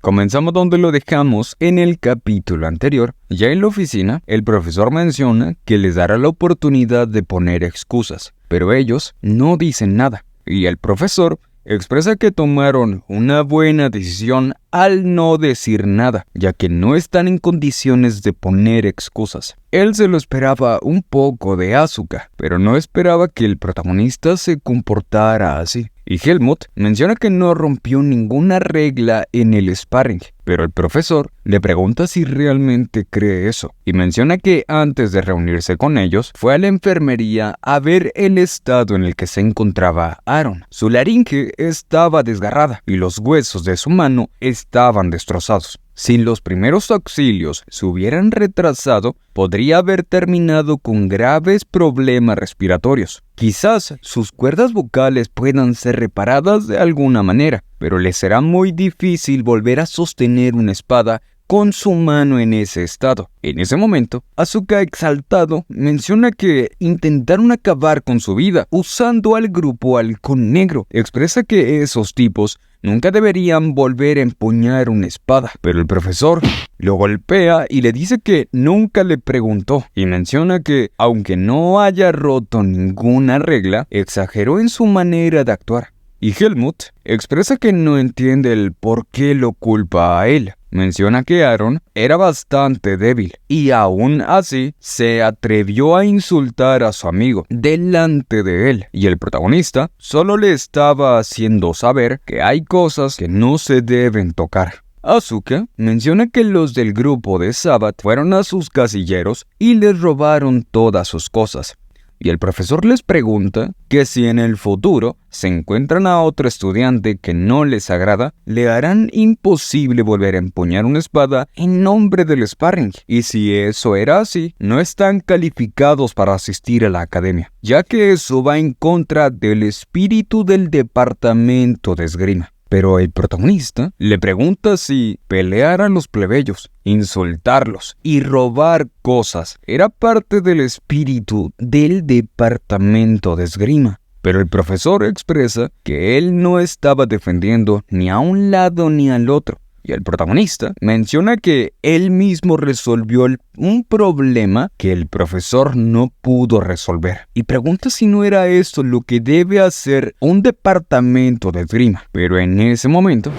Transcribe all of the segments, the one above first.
Comenzamos donde lo dejamos en el capítulo anterior. Ya en la oficina, el profesor menciona que les dará la oportunidad de poner excusas, pero ellos no dicen nada. Y el profesor expresa que tomaron una buena decisión al no decir nada, ya que no están en condiciones de poner excusas. Él se lo esperaba un poco de Asuka, pero no esperaba que el protagonista se comportara así. Y Helmut menciona que no rompió ninguna regla en el sparring, pero el profesor le pregunta si realmente cree eso, y menciona que antes de reunirse con ellos, fue a la enfermería a ver el estado en el que se encontraba Aaron. Su laringe estaba desgarrada y los huesos de su mano estaban destrozados. Si los primeros auxilios se hubieran retrasado, podría haber terminado con graves problemas respiratorios. Quizás sus cuerdas vocales puedan ser reparadas de alguna manera, pero le será muy difícil volver a sostener una espada con su mano en ese estado. En ese momento, Asuka, exaltado, menciona que intentaron acabar con su vida usando al grupo Halcón Negro. Expresa que esos tipos nunca deberían volver a empuñar una espada, pero el profesor lo golpea y le dice que nunca le preguntó, y menciona que, aunque no haya roto ninguna regla, exageró en su manera de actuar. Y Helmut expresa que no entiende el por qué lo culpa a él. Menciona que Aaron era bastante débil y aún así se atrevió a insultar a su amigo delante de él, y el protagonista solo le estaba haciendo saber que hay cosas que no se deben tocar. Asuka menciona que los del grupo de Sabbath fueron a sus casilleros y les robaron todas sus cosas. Y el profesor les pregunta que si en el futuro se encuentran a otro estudiante que no les agrada, le harán imposible volver a empuñar una espada en nombre del sparring. Y si eso era así, no están calificados para asistir a la academia, ya que eso va en contra del espíritu del departamento de esgrima. Pero el protagonista le pregunta si pelear a los plebeyos, insultarlos y robar cosas era parte del espíritu del departamento de esgrima. Pero el profesor expresa que él no estaba defendiendo ni a un lado ni al otro. Y el protagonista menciona que él mismo resolvió un problema que el profesor no pudo resolver. Y pregunta si no era esto lo que debe hacer un departamento de esgrima. Pero en ese momento,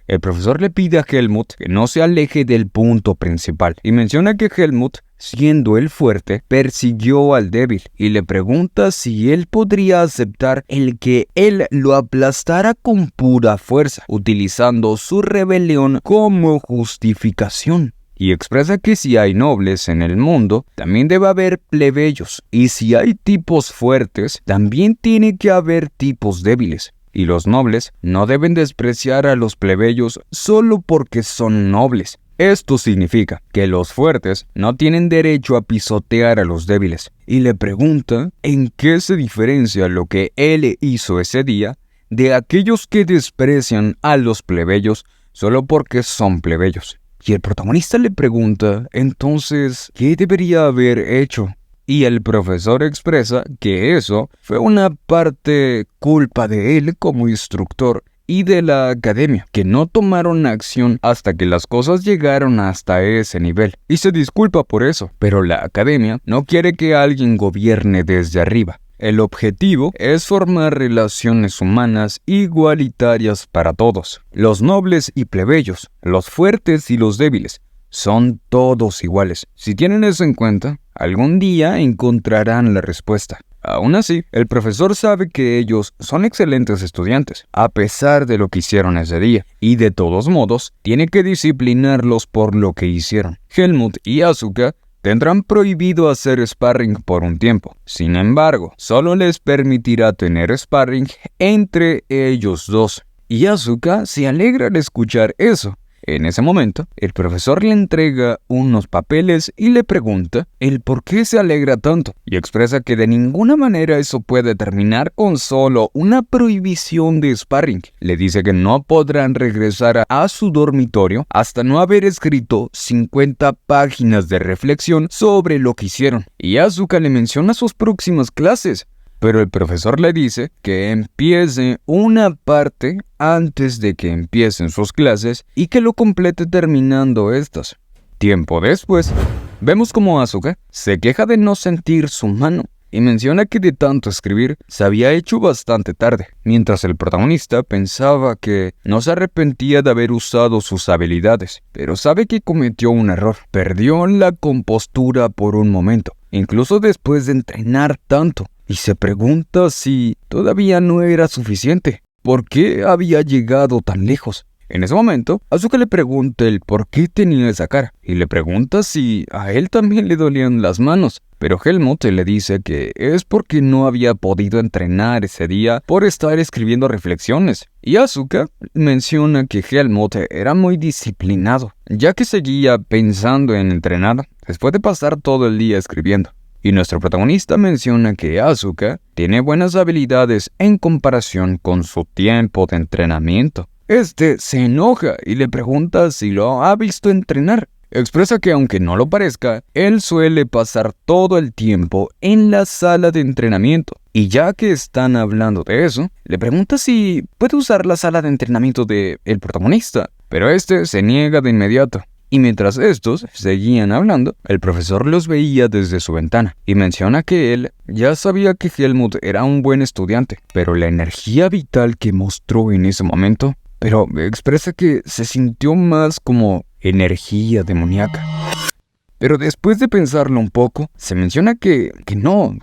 el profesor le pide a Helmut que no se aleje del punto principal. Y menciona que Helmut, siendo el fuerte, persiguió al débil y le pregunta si él podría aceptar el que él lo aplastara con pura fuerza, utilizando su rebelión como justificación. Y expresa que si hay nobles en el mundo, también debe haber plebeyos. Y si hay tipos fuertes, también tiene que haber tipos débiles. Y los nobles no deben despreciar a los plebeyos solo porque son nobles. Esto significa que los fuertes no tienen derecho a pisotear a los débiles. Y le pregunta en qué se diferencia lo que él hizo ese día de aquellos que desprecian a los plebeyos solo porque son plebeyos. Y el protagonista le pregunta, entonces, ¿qué debería haber hecho? Y el profesor expresa que eso fue una parte culpa de él como instructor y de la academia, que no tomaron acción hasta que las cosas llegaron hasta ese nivel. Y se disculpa por eso, pero la academia no quiere que alguien gobierne desde arriba. El objetivo es formar relaciones humanas igualitarias para todos. Los nobles y plebeyos, los fuertes y los débiles, son todos iguales. Si tienen eso en cuenta, algún día encontrarán la respuesta. Aún así, el profesor sabe que ellos son excelentes estudiantes, a pesar de lo que hicieron ese día, y de todos modos, tiene que disciplinarlos por lo que hicieron. Helmut y Asuka tendrán prohibido hacer sparring por un tiempo. Sin embargo, solo les permitirá tener sparring entre ellos dos. Y Asuka se alegra al escuchar eso. En ese momento, el profesor le entrega unos papeles y le pregunta el por qué se alegra tanto, y expresa que de ninguna manera eso puede terminar con solo una prohibición de sparring. Le dice que no podrán regresar a su dormitorio hasta no haber escrito 50 páginas de reflexión sobre lo que hicieron. Y Asuka le menciona sus próximas clases. pero el profesor le dice que empiece una parte antes de que empiecen sus clases y que lo complete terminando estas. Tiempo después, vemos como Asuka se queja de no sentir su mano y menciona que de tanto escribir se había hecho bastante tarde, mientras el protagonista pensaba que no se arrepentía de haber usado sus habilidades, pero sabe que cometió un error. Perdió la compostura por un momento, incluso después de entrenar tanto, y se pregunta si todavía no era suficiente. ¿Por qué había llegado tan lejos? En ese momento, Asuka le pregunta el por qué tenía esa cara, y le pregunta si a él también le dolían las manos. Pero Helmut le dice que es porque no había podido entrenar ese día por estar escribiendo reflexiones. Y Asuka menciona que Helmut era muy disciplinado, ya que seguía pensando en entrenar después de pasar todo el día escribiendo. Y nuestro protagonista menciona que Asuka tiene buenas habilidades en comparación con su tiempo de entrenamiento. Se enoja y le pregunta si lo ha visto entrenar. Expresa que aunque no lo parezca, él suele pasar todo el tiempo en la sala de entrenamiento. Y ya que están hablando de eso, le pregunta si puede usar la sala de entrenamiento del protagonista. Pero se niega de inmediato. Y mientras estos seguían hablando, el profesor los veía desde su ventana y menciona que él ya sabía que Helmut era un buen estudiante, pero la energía vital que mostró en ese momento, expresa que se sintió más como energía demoníaca. Pero después de pensarlo un poco, se menciona que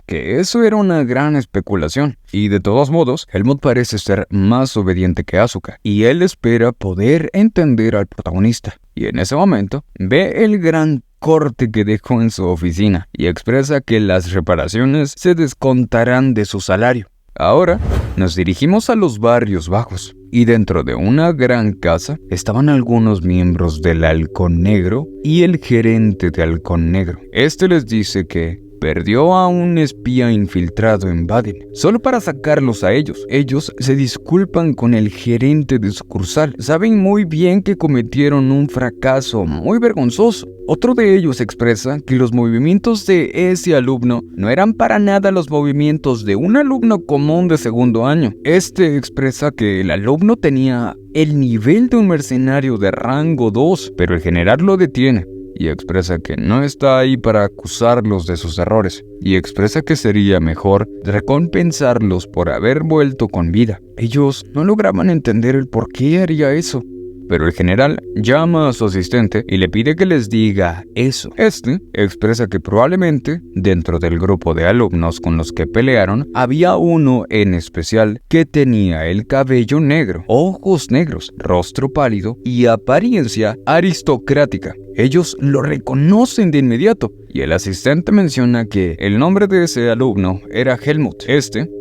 eso era una gran especulación. Y de todos modos, Helmut parece ser más obediente que Asuka, y él espera poder entender al protagonista. Y en ese momento, ve el gran corte que dejó en su oficina, y expresa que las reparaciones se descontarán de su salario. Ahora, nos dirigimos a los barrios bajos, y dentro de una gran casa estaban algunos miembros del Halcón Negro y el gerente de Halcón Negro. Les dice que perdió a un espía infiltrado en Baden, solo para sacarlos a ellos. Ellos se disculpan con el gerente de sucursal. Saben muy bien que cometieron un fracaso muy vergonzoso. Otro de ellos expresa que los movimientos de ese alumno no eran para nada los movimientos de un alumno común de segundo año. Expresa que el alumno tenía el nivel de un mercenario de rango 2, pero el general lo detiene y expresa que no está ahí para acusarlos de sus errores, y expresa que sería mejor recompensarlos por haber vuelto con vida. Ellos no lograban entender el por qué haría eso, pero el general llama a su asistente y le pide que les diga eso. Expresa que probablemente dentro del grupo de alumnos con los que pelearon había uno en especial que tenía el cabello negro, ojos negros, rostro pálido y apariencia aristocrática. Ellos lo reconocen de inmediato, y el asistente menciona que el nombre de ese alumno era Helmut.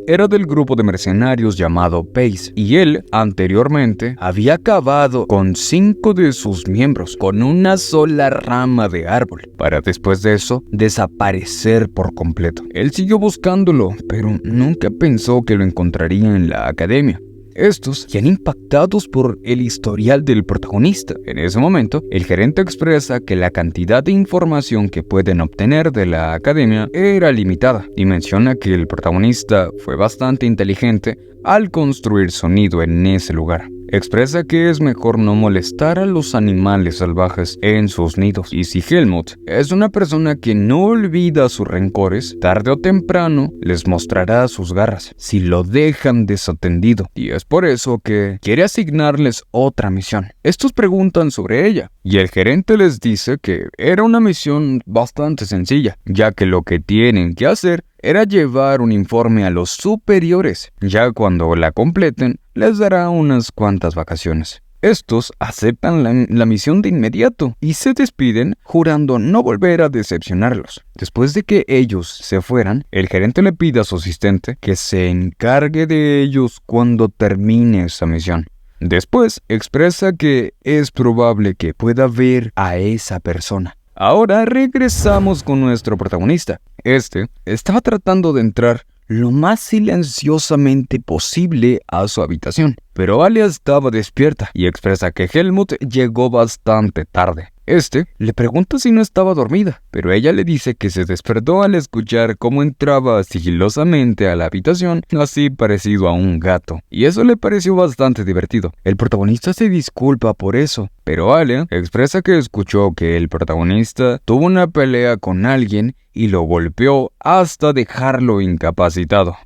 Era del grupo de mercenarios llamado Pace, y él anteriormente había acabado con 5 de sus miembros con una sola rama de árbol, para después de eso desaparecer por completo. Él siguió buscándolo, pero nunca pensó que lo encontraría en la academia. Estos ya impactados por el historial del protagonista. En ese momento, el gerente expresa que la cantidad de información que pueden obtener de la academia era limitada, y menciona que el protagonista fue bastante inteligente al construir su nido en ese lugar. Expresa que es mejor no molestar a los animales salvajes en sus nidos, y si Helmut es una persona que no olvida sus rencores, tarde o temprano les mostrará sus garras si lo dejan desatendido, y es por eso que quiere asignarles otra misión. Estos preguntan sobre ella, y el gerente les dice que era una misión bastante sencilla, ya que lo que tienen que hacer era llevar un informe a los superiores. Ya cuando la completen, les dará unas cuantas vacaciones. Estos aceptan la misión de inmediato y se despiden jurando no volver a decepcionarlos. Después de que ellos se fueran, el gerente le pide a su asistente que se encargue de ellos cuando termine esa misión. Después expresa que es probable que pueda ver a esa persona. Ahora regresamos con nuestro protagonista. Estaba tratando de entrar lo más silenciosamente posible a su habitación, pero Alia estaba despierta y expresa que Helmut llegó bastante tarde. Le pregunta si no estaba dormida, pero ella le dice que se despertó al escuchar cómo entraba sigilosamente a la habitación, así parecido a un gato, y eso le pareció bastante divertido. El protagonista se disculpa por eso, pero Alia expresa que escuchó que el protagonista tuvo una pelea con alguien y lo golpeó hasta dejarlo incapacitado.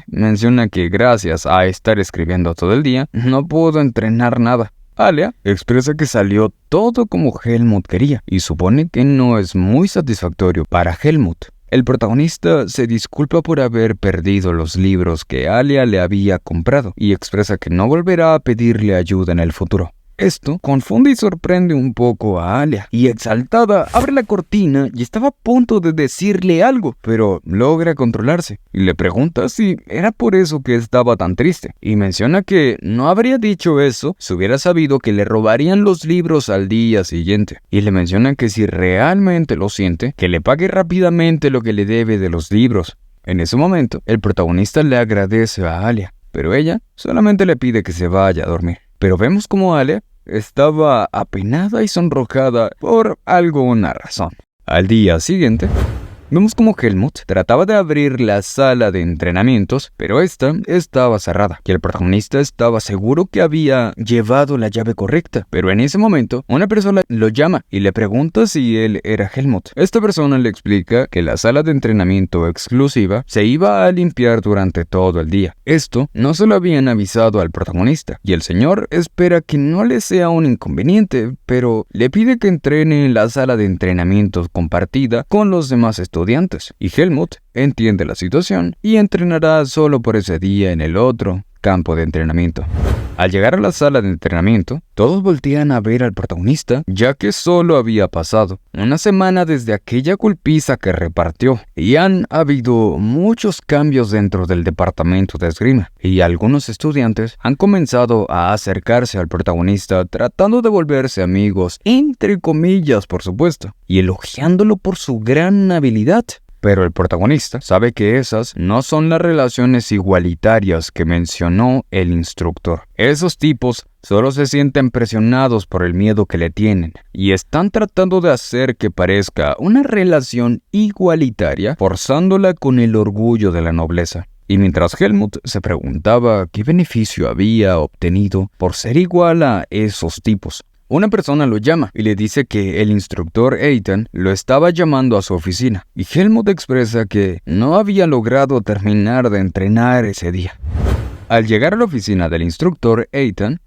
Menciona que gracias a estar escribiendo todo el día, no pudo entrenar nada. Alia expresa que salió todo como Helmut quería y supone que no es muy satisfactorio para Helmut. El protagonista se disculpa por haber perdido los libros que Alia le había comprado y expresa que no volverá a pedirle ayuda en el futuro. Esto confunde y sorprende un poco a Alia, y exaltada abre la cortina y estaba a punto de decirle algo, pero logra controlarse y le pregunta si era por eso que estaba tan triste, y menciona que no habría dicho eso si hubiera sabido que le robarían los libros al día siguiente, y le menciona que si realmente lo siente, que le pague rápidamente lo que le debe de los libros. En ese momento, el protagonista le agradece a Alia, pero ella solamente le pide que se vaya a dormir. Pero vemos como Alia estaba apenada y sonrojada por alguna razón. Al día siguiente, vemos como Helmut trataba de abrir la sala de entrenamientos, pero esta estaba cerrada, y el protagonista estaba seguro que había llevado la llave correcta. Pero en ese momento, una persona lo llama y le pregunta si él era Helmut. Esta persona le explica que la sala de entrenamiento exclusiva se iba a limpiar durante todo el día. Esto no se lo habían avisado al protagonista, y el señor espera que no le sea un inconveniente, pero le pide que entrene en la sala de entrenamiento compartida con los demás estudiantes, y Helmut entiende la situación y entrenará solo por ese día en el otro campo de entrenamiento. Al llegar a la sala de entrenamiento, todos voltean a ver al protagonista, ya que solo había pasado una semana desde aquella golpiza que repartió, y han habido muchos cambios dentro del departamento de esgrima, y algunos estudiantes han comenzado a acercarse al protagonista tratando de volverse amigos, entre comillas por supuesto, y elogiándolo por su gran habilidad. Pero el protagonista sabe que esas no son las relaciones igualitarias que mencionó el instructor. Esos tipos solo se sienten presionados por el miedo que le tienen y están tratando de hacer que parezca una relación igualitaria, forzándola con el orgullo de la nobleza. Y mientras Helmut se preguntaba qué beneficio había obtenido por ser igual a esos tipos, una persona lo llama y le dice que el instructor Eitan lo estaba llamando a su oficina, y Helmut expresa que no había logrado terminar de entrenar ese día. Al llegar a la oficina del instructor Eitan,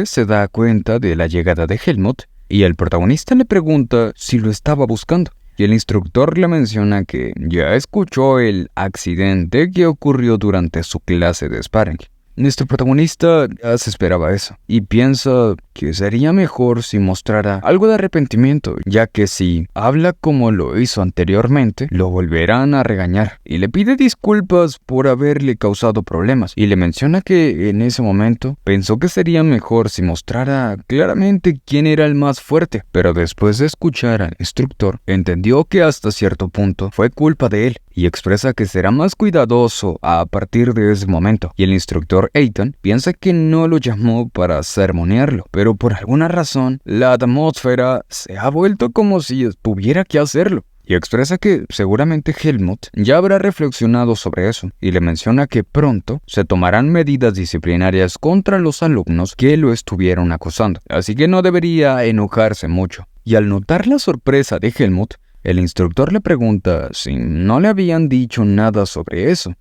se da cuenta de la llegada de Helmut y el protagonista le pregunta si lo estaba buscando. Y el instructor le menciona que ya escuchó el accidente que ocurrió durante su clase de sparring. Nuestro protagonista ya se esperaba eso y piensa que sería mejor si mostrara algo de arrepentimiento, ya que si habla como lo hizo anteriormente, lo volverán a regañar, y le pide disculpas por haberle causado problemas, y le menciona que en ese momento pensó que sería mejor si mostrara claramente quién era el más fuerte, pero después de escuchar al instructor, entendió que hasta cierto punto fue culpa de él, y expresa que será más cuidadoso a partir de ese momento, y el instructor Eitan piensa que no lo llamó para sermonearlo, pero por alguna razón la atmósfera se ha vuelto como si tuviera que hacerlo, y expresa que seguramente Helmut ya habrá reflexionado sobre eso, y le menciona que pronto se tomarán medidas disciplinarias contra los alumnos que lo estuvieron acosando, así que no debería enojarse mucho. Y al notar la sorpresa de Helmut, el instructor le pregunta si no le habían dicho nada sobre eso.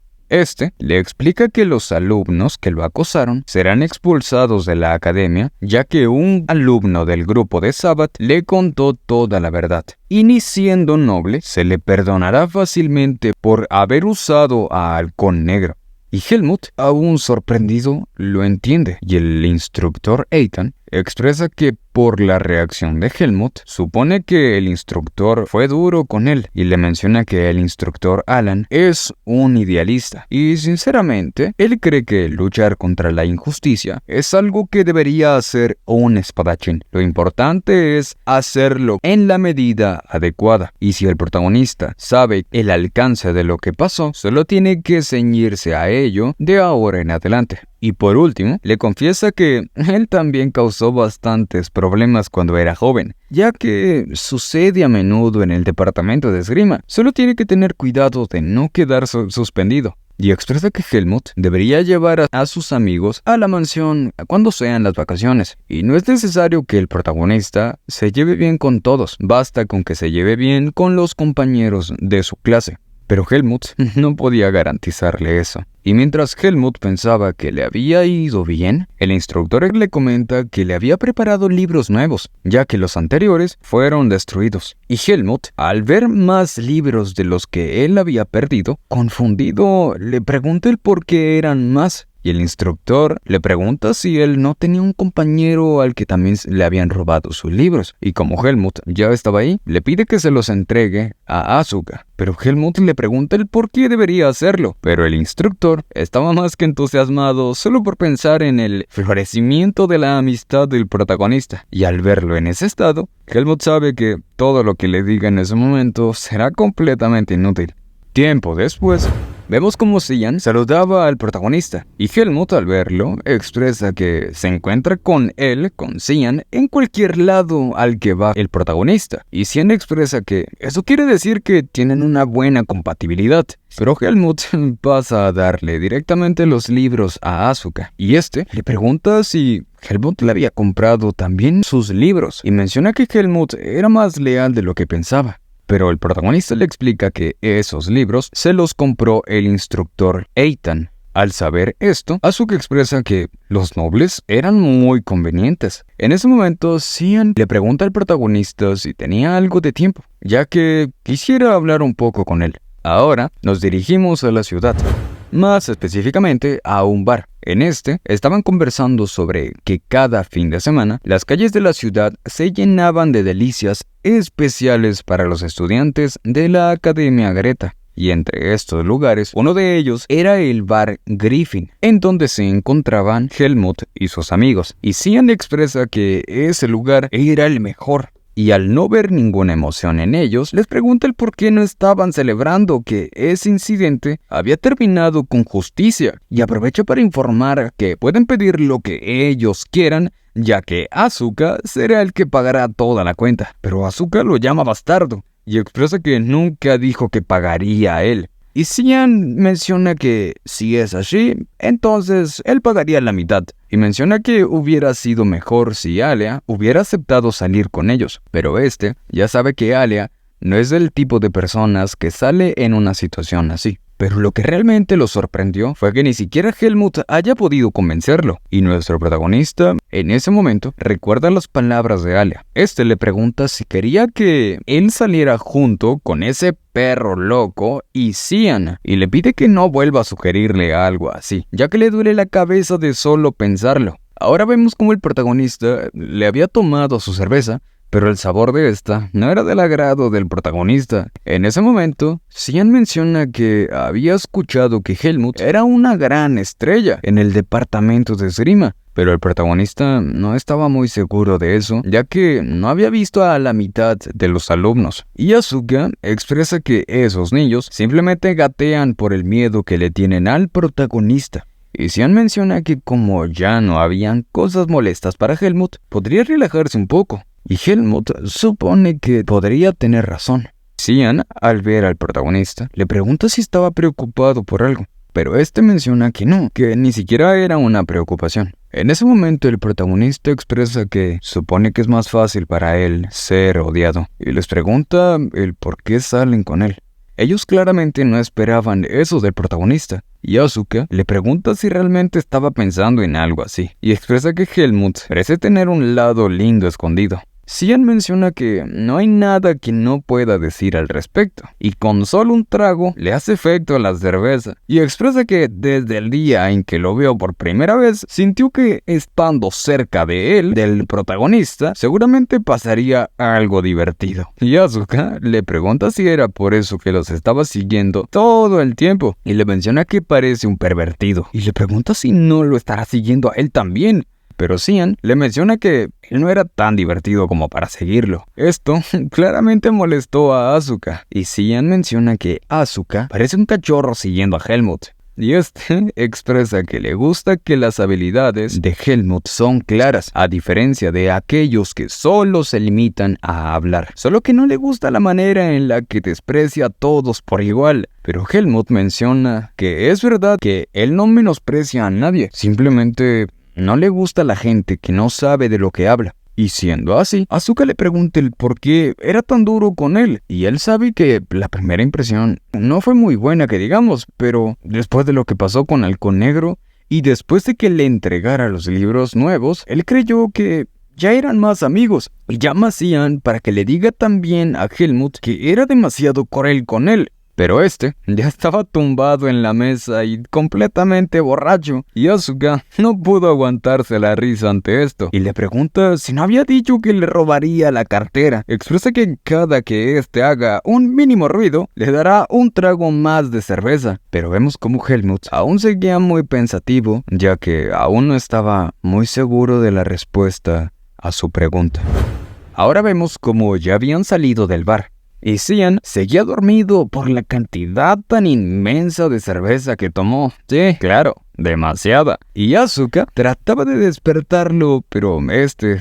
Le explica que los alumnos que lo acosaron serán expulsados de la academia, ya que un alumno del grupo de Sabbath le contó toda la verdad. Y ni siendo noble, se le perdonará fácilmente por haber usado a Halcón Negro. Y Helmut, aún sorprendido, lo entiende, y el instructor Eitan expresa que por la reacción de Helmut, supone que el instructor fue duro con él, y le menciona que el instructor Alan es un idealista, y sinceramente, él cree que luchar contra la injusticia es algo que debería hacer un espadachín. Lo importante es hacerlo en la medida adecuada, y si el protagonista sabe el alcance de lo que pasó, solo tiene que ceñirse a ello de ahora en adelante. Y por último, le confiesa que él también causó bastantes problemas cuando era joven, ya que sucede a menudo en el departamento de esgrima. Solo tiene que tener cuidado de no quedar suspendido. Y expresa que Helmut debería llevar a sus amigos a la mansión cuando sean las vacaciones. Y no es necesario que el protagonista se lleve bien con todos, basta con que se lleve bien con los compañeros de su clase. Pero Helmut no podía garantizarle eso. Y mientras Helmut pensaba que le había ido bien, el instructor le comenta que le había preparado libros nuevos, ya que los anteriores fueron destruidos. Y Helmut, al ver más libros de los que él había perdido, confundido, le pregunta el por qué eran más. Y el instructor le pregunta si él no tenía un compañero al que también le habían robado sus libros. Y como Helmut ya estaba ahí, le pide que se los entregue a Asuka. Pero Helmut le pregunta el por qué debería hacerlo. Pero el instructor estaba más que entusiasmado solo por pensar en el florecimiento de la amistad del protagonista. Y al verlo en ese estado, Helmut sabe que todo lo que le diga en ese momento será completamente inútil. Tiempo después, vemos como Cian saludaba al protagonista, y Helmut al verlo expresa que se encuentra con Cian, en cualquier lado al que va el protagonista. Y Cian expresa que eso quiere decir que tienen una buena compatibilidad. Pero Helmut pasa a darle directamente los libros a Asuka, y le pregunta si Helmut le había comprado también sus libros, y menciona que Helmut era más leal de lo que pensaba. Pero el protagonista le explica que esos libros se los compró el instructor Eitan. Al saber esto, Asuka expresa que los nobles eran muy convenientes. En ese momento, Cian le pregunta al protagonista si tenía algo de tiempo, ya que quisiera hablar un poco con él. Ahora nos dirigimos a la ciudad, más específicamente a un bar. En estaban conversando sobre que cada fin de semana las calles de la ciudad se llenaban de delicias especiales para los estudiantes de la Academia Greta. Y entre estos lugares, uno de ellos era el bar Griffin, en donde se encontraban Helmut y sus amigos. Y Cian expresa que ese lugar era el mejor. Y al no ver ninguna emoción en ellos, les pregunta el por qué no estaban celebrando que ese incidente había terminado con justicia, y aprovecha para informar que pueden pedir lo que ellos quieran, ya que Asuka será el que pagará toda la cuenta. Pero Asuka lo llama bastardo, y expresa que nunca dijo que pagaría a él. Y Cian menciona que si es así, entonces él pagaría la mitad. Y menciona que hubiera sido mejor si Alia hubiera aceptado salir con ellos. Pero ya sabe que Alia no es del tipo de personas que sale en una situación así. Pero lo que realmente lo sorprendió fue que ni siquiera Helmut haya podido convencerlo. Y nuestro protagonista, en ese momento, recuerda las palabras de Alia. Le pregunta si quería que él saliera junto con ese perro loco y Cian, y le pide que no vuelva a sugerirle algo así, ya que le duele la cabeza de solo pensarlo. Ahora vemos como el protagonista le había tomado su cerveza, pero el sabor de no era del agrado del protagonista. En ese momento, Cian menciona que había escuchado que Helmut era una gran estrella en el departamento de esgrima, pero el protagonista no estaba muy seguro de eso, ya que no había visto a la mitad de los alumnos. Y Asuka expresa que esos niños simplemente gatean por el miedo que le tienen al protagonista. Y Cian menciona que como ya no habían cosas molestas para Helmut, podría relajarse un poco. Y Helmut supone que podría tener razón. Cian, al ver al protagonista, le pregunta si estaba preocupado por algo, pero menciona que no, que ni siquiera era una preocupación. En ese momento el protagonista expresa que supone que es más fácil para él ser odiado, y les pregunta el por qué salen con él. Ellos claramente no esperaban eso del protagonista, y Asuka le pregunta si realmente estaba pensando en algo así, y expresa que Helmut parece tener un lado lindo escondido. Cian menciona que no hay nada que no pueda decir al respecto, y con solo un trago le hace efecto a la cerveza, y expresa que desde el día en que lo vio por primera vez, sintió que estando cerca de él, del protagonista, seguramente pasaría algo divertido. Y Asuka le pregunta si era por eso que los estaba siguiendo todo el tiempo, y le menciona que parece un pervertido, y le pregunta si no lo estará siguiendo a él también. Pero Cian le menciona que él no era tan divertido como para seguirlo. Esto claramente molestó a Asuka, y Cian menciona que Asuka parece un cachorro siguiendo a Helmut. y expresa que le gusta que las habilidades de Helmut son claras, a diferencia de aquellos que solo se limitan a hablar. Solo que no le gusta la manera en la que desprecia a todos por igual. Pero Helmut menciona que es verdad que él no menosprecia a nadie, simplemente no le gusta la gente que no sabe de lo que habla. Y siendo así, Asuka le pregunta el por qué era tan duro con él, y él sabe que la primera impresión no fue muy buena que digamos, pero después de lo que pasó con Halcón Negro, y después de que le entregara los libros nuevos, él creyó que ya eran más amigos, y llama a Cian para que le diga también a Helmut que era demasiado cruel con él. Pero ya estaba tumbado en la mesa y completamente borracho, y Asuka no pudo aguantarse la risa ante esto, y le pregunta si no había dicho que le robaría la cartera. Expresa que cada que haga un mínimo ruido, le dará un trago más de cerveza. Pero vemos como Helmut aún seguía muy pensativo, ya que aún no estaba muy seguro de la respuesta a su pregunta. Ahora vemos cómo ya habían salido del bar. Y Cian seguía dormido por la cantidad tan inmensa de cerveza que tomó. Sí, claro, demasiada. Y Asuka trataba de despertarlo, pero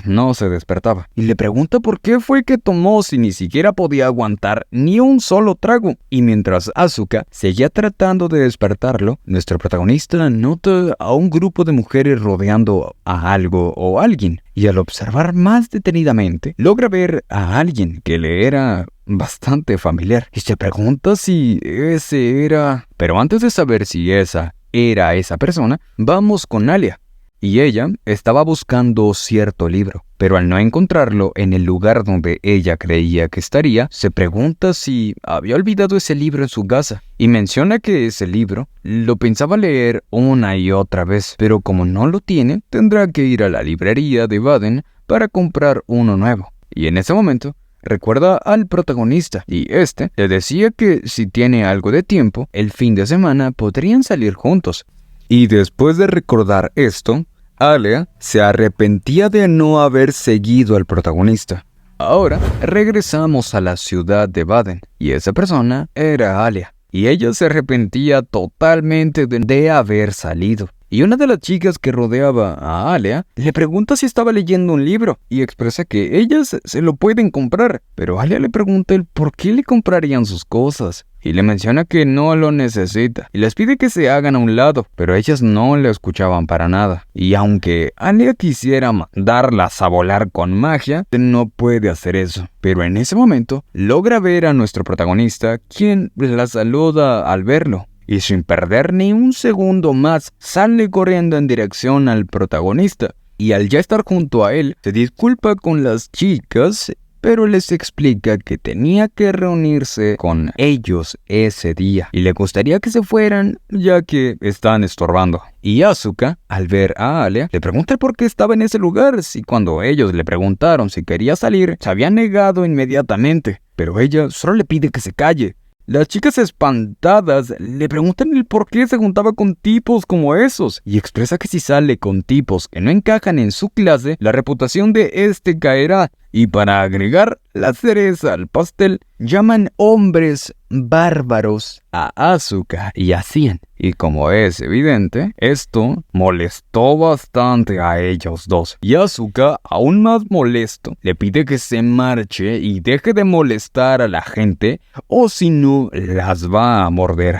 no se despertaba. Y le pregunta por qué fue que tomó si ni siquiera podía aguantar ni un solo trago. Y mientras Asuka seguía tratando de despertarlo, nuestro protagonista nota a un grupo de mujeres rodeando a algo o alguien. Y al observar más detenidamente, logra ver a alguien que le era bastante familiar. Y se pregunta si ese era... Pero antes de saber si esa era esa persona, vamos con Alia. Y ella estaba buscando cierto libro, pero al no encontrarlo en el lugar donde ella creía que estaría, se pregunta si había olvidado ese libro en su casa. Y menciona que ese libro lo pensaba leer una y otra vez, pero como no lo tiene, tendrá que ir a la librería de Baden para comprar uno nuevo. Y en ese momento recuerda al protagonista, y le decía que si tiene algo de tiempo, el fin de semana podrían salir juntos. Y después de recordar esto, Alia se arrepentía de no haber seguido al protagonista. Ahora regresamos a la ciudad de Baden, y esa persona era Alia, y ella se arrepentía totalmente de haber salido. Y una de las chicas que rodeaba a Alia le pregunta si estaba leyendo un libro y expresa que ellas se lo pueden comprar, pero Alia le pregunta el por qué le comprarían sus cosas y le menciona que no lo necesita y les pide que se hagan a un lado, pero ellas no le escuchaban para nada. Y aunque Alia quisiera mandarlas a volar con magia, no puede hacer eso. Pero en ese momento logra ver a nuestro protagonista, quien la saluda al verlo. Y sin perder ni un segundo más, sale corriendo en dirección al protagonista. Y al ya estar junto a él, se disculpa con las chicas, pero les explica que tenía que reunirse con ellos ese día. Y le gustaría que se fueran, ya que están estorbando. Y Asuka, al ver a Alia, le pregunta por qué estaba en ese lugar, si cuando ellos le preguntaron si quería salir, se había negado inmediatamente. Pero ella solo le pide que se calle. Las chicas espantadas le preguntan el por qué se juntaba con tipos como esos y expresa que si sale con tipos que no encajan en su clase, la reputación de caerá. Y para agregar la cereza al pastel, llaman hombres bárbaros a Asuka y a Cian. Y como es evidente, esto molestó bastante a ellos dos. Y Asuka, aún más molesto, le pide que se marche y deje de molestar a la gente, o si no, las va a morder.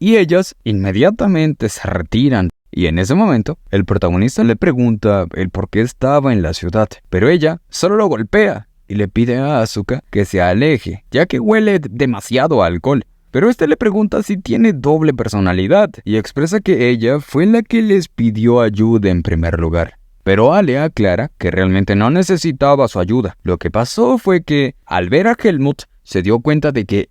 Y ellas inmediatamente se retiran. Y en ese momento, el protagonista le pregunta el por qué estaba en la ciudad, pero ella solo lo golpea y le pide a Asuka que se aleje, ya que huele demasiado a alcohol. Pero le pregunta si tiene doble personalidad y expresa que ella fue la que les pidió ayuda en primer lugar. Pero Alia aclara que realmente no necesitaba su ayuda. Lo que pasó fue que, al ver a Helmut, se dio cuenta de que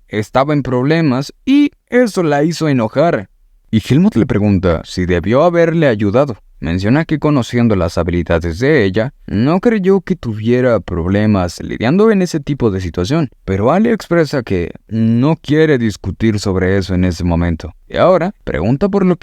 estaba en problemas y eso la hizo enojar. Y Helmut le pregunta si debió haberle ayudado. Menciona que conociendo las habilidades de ella, no creyó que tuviera problemas lidiando en ese tipo de situación. Pero Alia expresa que no quiere discutir sobre eso en ese momento. Y ahora pregunta por lo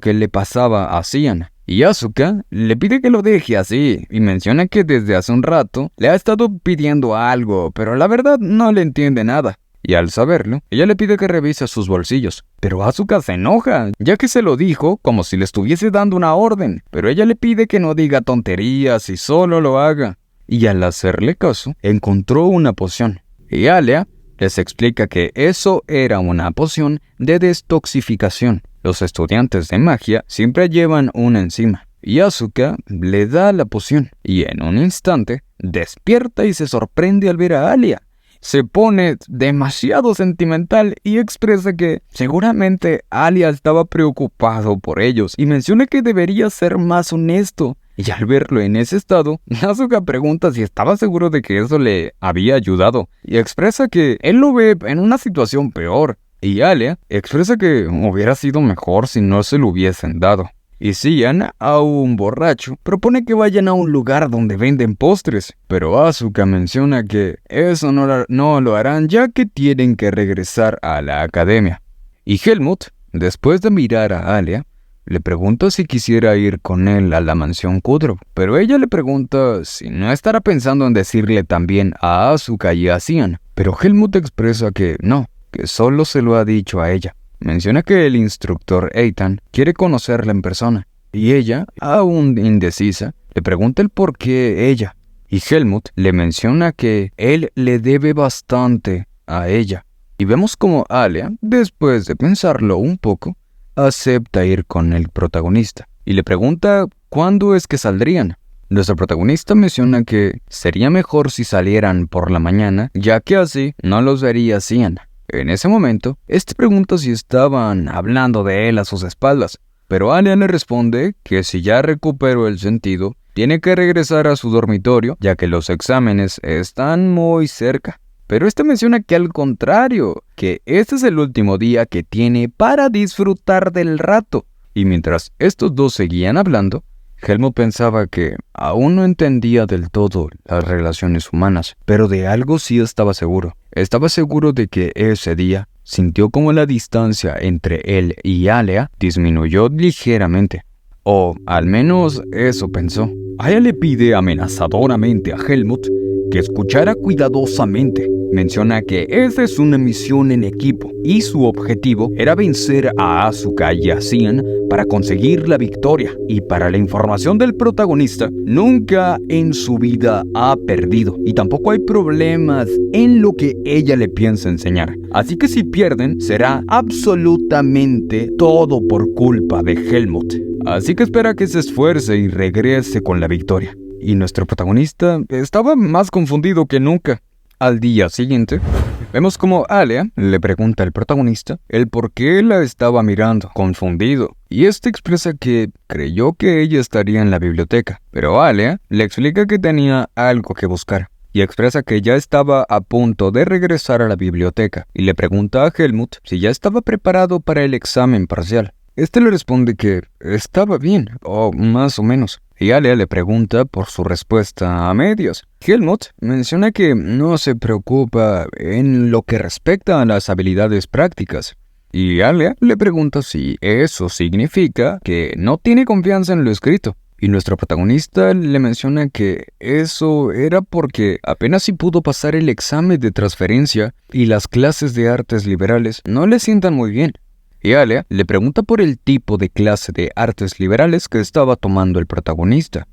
que le pasaba a Cian. Y Asuka le pide que lo deje así, y menciona que desde hace un rato le ha estado pidiendo algo, pero la verdad no le entiende nada. y al saberlo, ella le pide que revise sus bolsillos. Pero Asuka se enoja, ya que se lo dijo como si le estuviese dando una orden, pero ella le pide que no diga tonterías y solo lo haga. Y al hacerle caso, encontró una poción. Y Alea les explica que eso era una poción de detoxificación. Los estudiantes de magia siempre llevan una encima. Y Asuka le da la poción, y en un instante despierta y se sorprende al ver a Alia. Se pone demasiado sentimental y expresa que seguramente Alia estaba preocupado por ellos y menciona que debería ser más honesto. Y al verlo en ese estado, Asuka pregunta si estaba seguro de que eso le había ayudado y expresa que él lo ve en una situación peor. Y Alia expresa que hubiera sido mejor si no se lo hubiesen dado. Y Cian, aún borracho, propone que vayan a un lugar donde venden postres, pero Asuka menciona que eso no lo harán ya que tienen que regresar a la academia. Y Helmut, después de mirar a Alia, le pregunta si quisiera ir con él a la mansión Kudrow, pero ella le pregunta si no estará pensando en decirle también a Asuka y a Cian, pero Helmut expresa que no, que solo se lo ha dicho a ella. Menciona que el instructor Eitan quiere conocerla en persona, y ella, aún indecisa, le pregunta el por qué ella, y Helmut le menciona que él le debe bastante a ella. Y vemos como Alia, después de pensarlo un poco, acepta ir con el protagonista, y le pregunta cuándo es que saldrían. Nuestro protagonista menciona que sería mejor si salieran por la mañana, ya que así no los vería Cian. En ese momento, pregunta si estaban hablando de él a sus espaldas, pero Alia le responde que si ya recuperó el sentido, tiene que regresar a su dormitorio, ya que los exámenes están muy cerca. Pero menciona que al contrario, que este es el último día que tiene para disfrutar del rato. Y mientras estos dos seguían hablando, Helmut pensaba que aún no entendía del todo las relaciones humanas, pero de algo sí estaba seguro. Estaba seguro de que ese día sintió como la distancia entre él y Alia disminuyó ligeramente. O al menos eso pensó. Alia le pide amenazadoramente a Helmut que escuchara cuidadosamente. Menciona que esa es una misión en equipo y su objetivo era vencer a Asuka y a Cian para conseguir la victoria. Y para la información del protagonista, nunca en su vida ha perdido y tampoco hay problemas en lo que ella le piensa enseñar. Así que si pierden, será absolutamente todo por culpa de Helmut. Así que espera que se esfuerce y regrese con la victoria. Y nuestro protagonista estaba más confundido que nunca. Al día siguiente, vemos como Alia le pregunta al protagonista el por qué la estaba mirando, confundido, y expresa que creyó que ella estaría en la biblioteca, pero Alia le explica que tenía algo que buscar, y expresa que ya estaba a punto de regresar a la biblioteca, y le pregunta a Helmut si ya estaba preparado para el examen parcial. Le responde que estaba bien, o más o menos, y Alia le pregunta por su respuesta a medias. Helmut menciona que no se preocupa en lo que respecta a las habilidades prácticas, y Alia le pregunta si eso significa que no tiene confianza en lo escrito. Y nuestro protagonista le menciona que eso era porque apenas si pudo pasar el examen de transferencia y las clases de artes liberales no le sientan muy bien. Y Alia le pregunta por el tipo de clase de artes liberales que estaba tomando el protagonista.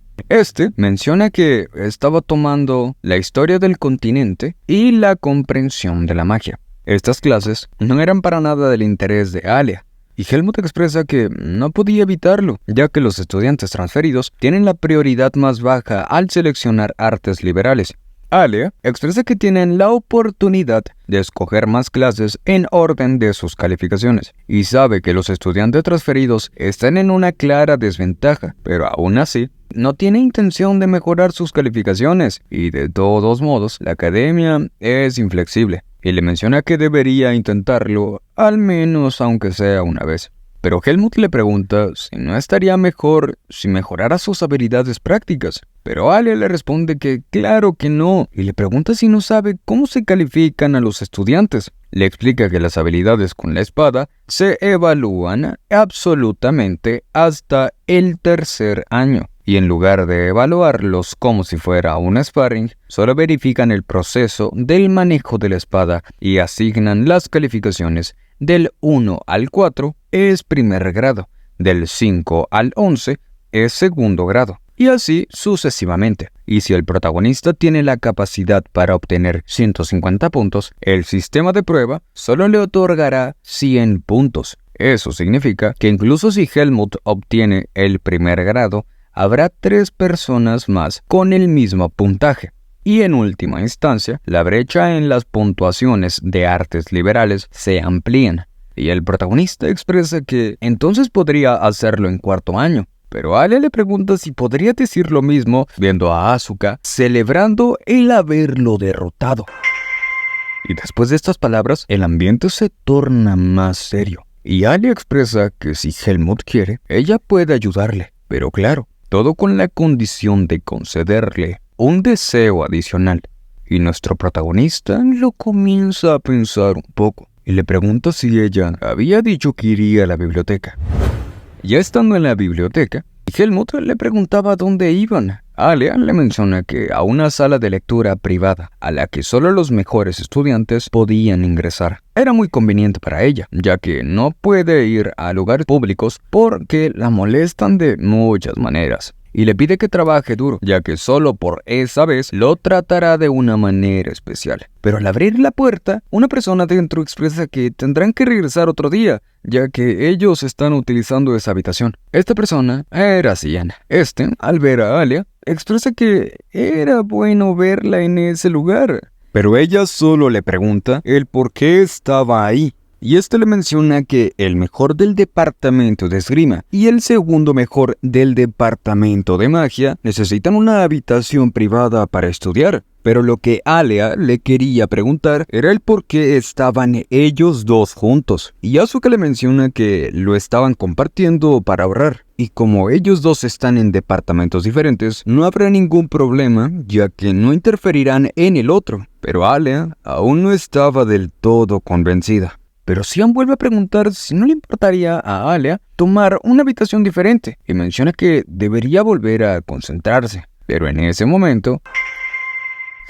Menciona que estaba tomando la historia del continente y la comprensión de la magia. Estas clases no eran para nada del interés de Alia, y Helmut expresa que no podía evitarlo, ya que los estudiantes transferidos tienen la prioridad más baja al seleccionar artes liberales. Alia expresa que tienen la oportunidad de escoger más clases en orden de sus calificaciones y sabe que los estudiantes transferidos están en una clara desventaja, pero aún así no tiene intención de mejorar sus calificaciones y de todos modos la academia es inflexible y le menciona que debería intentarlo al menos aunque sea una vez. Pero Helmut le pregunta si no estaría mejor si mejorara sus habilidades prácticas. Pero Alia le responde que claro que no, y le pregunta si no sabe cómo se califican a los estudiantes. Le explica que las habilidades con la espada se evalúan absolutamente hasta el tercer año, y en lugar de evaluarlos como si fuera un sparring, solo verifican el proceso del manejo de la espada y asignan las calificaciones. Del 1 al 4 es primer grado, del 5 al 11 es segundo grado, y así sucesivamente. Y si el protagonista tiene la capacidad para obtener 150 puntos, el sistema de prueba solo le otorgará 100 puntos. Eso significa que incluso si Helmut obtiene el primer grado, habrá 3 personas más con el mismo puntaje. Y en última instancia, la brecha en las puntuaciones de artes liberales se amplían. Y el protagonista expresa que entonces podría hacerlo en cuarto año. Pero Alia le pregunta si podría decir lo mismo viendo a Asuka celebrando el haberlo derrotado. Y después de estas palabras, el ambiente se torna más serio. Y Alia expresa que si Helmut quiere, ella puede ayudarle. Pero claro, todo con la condición de concederle un deseo adicional. Y nuestro protagonista lo comienza a pensar un poco. Y le pregunta si ella había dicho que iría a la biblioteca. Ya estando en la biblioteca, Helmut le preguntaba dónde iban. Alia le menciona que a una sala de lectura privada, a la que solo los mejores estudiantes podían ingresar. Era muy conveniente para ella, ya que no puede ir a lugares públicos porque la molestan de muchas maneras. Y le pide que trabaje duro, ya que solo por esa vez lo tratará de una manera especial. Pero al abrir la puerta, una persona dentro expresa que tendrán que regresar otro día, ya que ellos están utilizando esa habitación. Esta persona era Cian. Al ver a Alia, expresa que era bueno verla en ese lugar. Pero ella solo le pregunta el por qué estaba ahí. Y le menciona que el mejor del departamento de esgrima y el segundo mejor del departamento de magia necesitan una habitación privada para estudiar. Pero lo que Alia le quería preguntar era el por qué estaban ellos dos juntos. Y Asuka le menciona que lo estaban compartiendo para ahorrar. Y como ellos dos están en departamentos diferentes, no habrá ningún problema, ya que no interferirán en el otro. Pero Alia aún no estaba del todo convencida. Pero Cian vuelve a preguntar si no le importaría a Alia tomar una habitación diferente y menciona que debería volver a concentrarse. Pero en ese momento,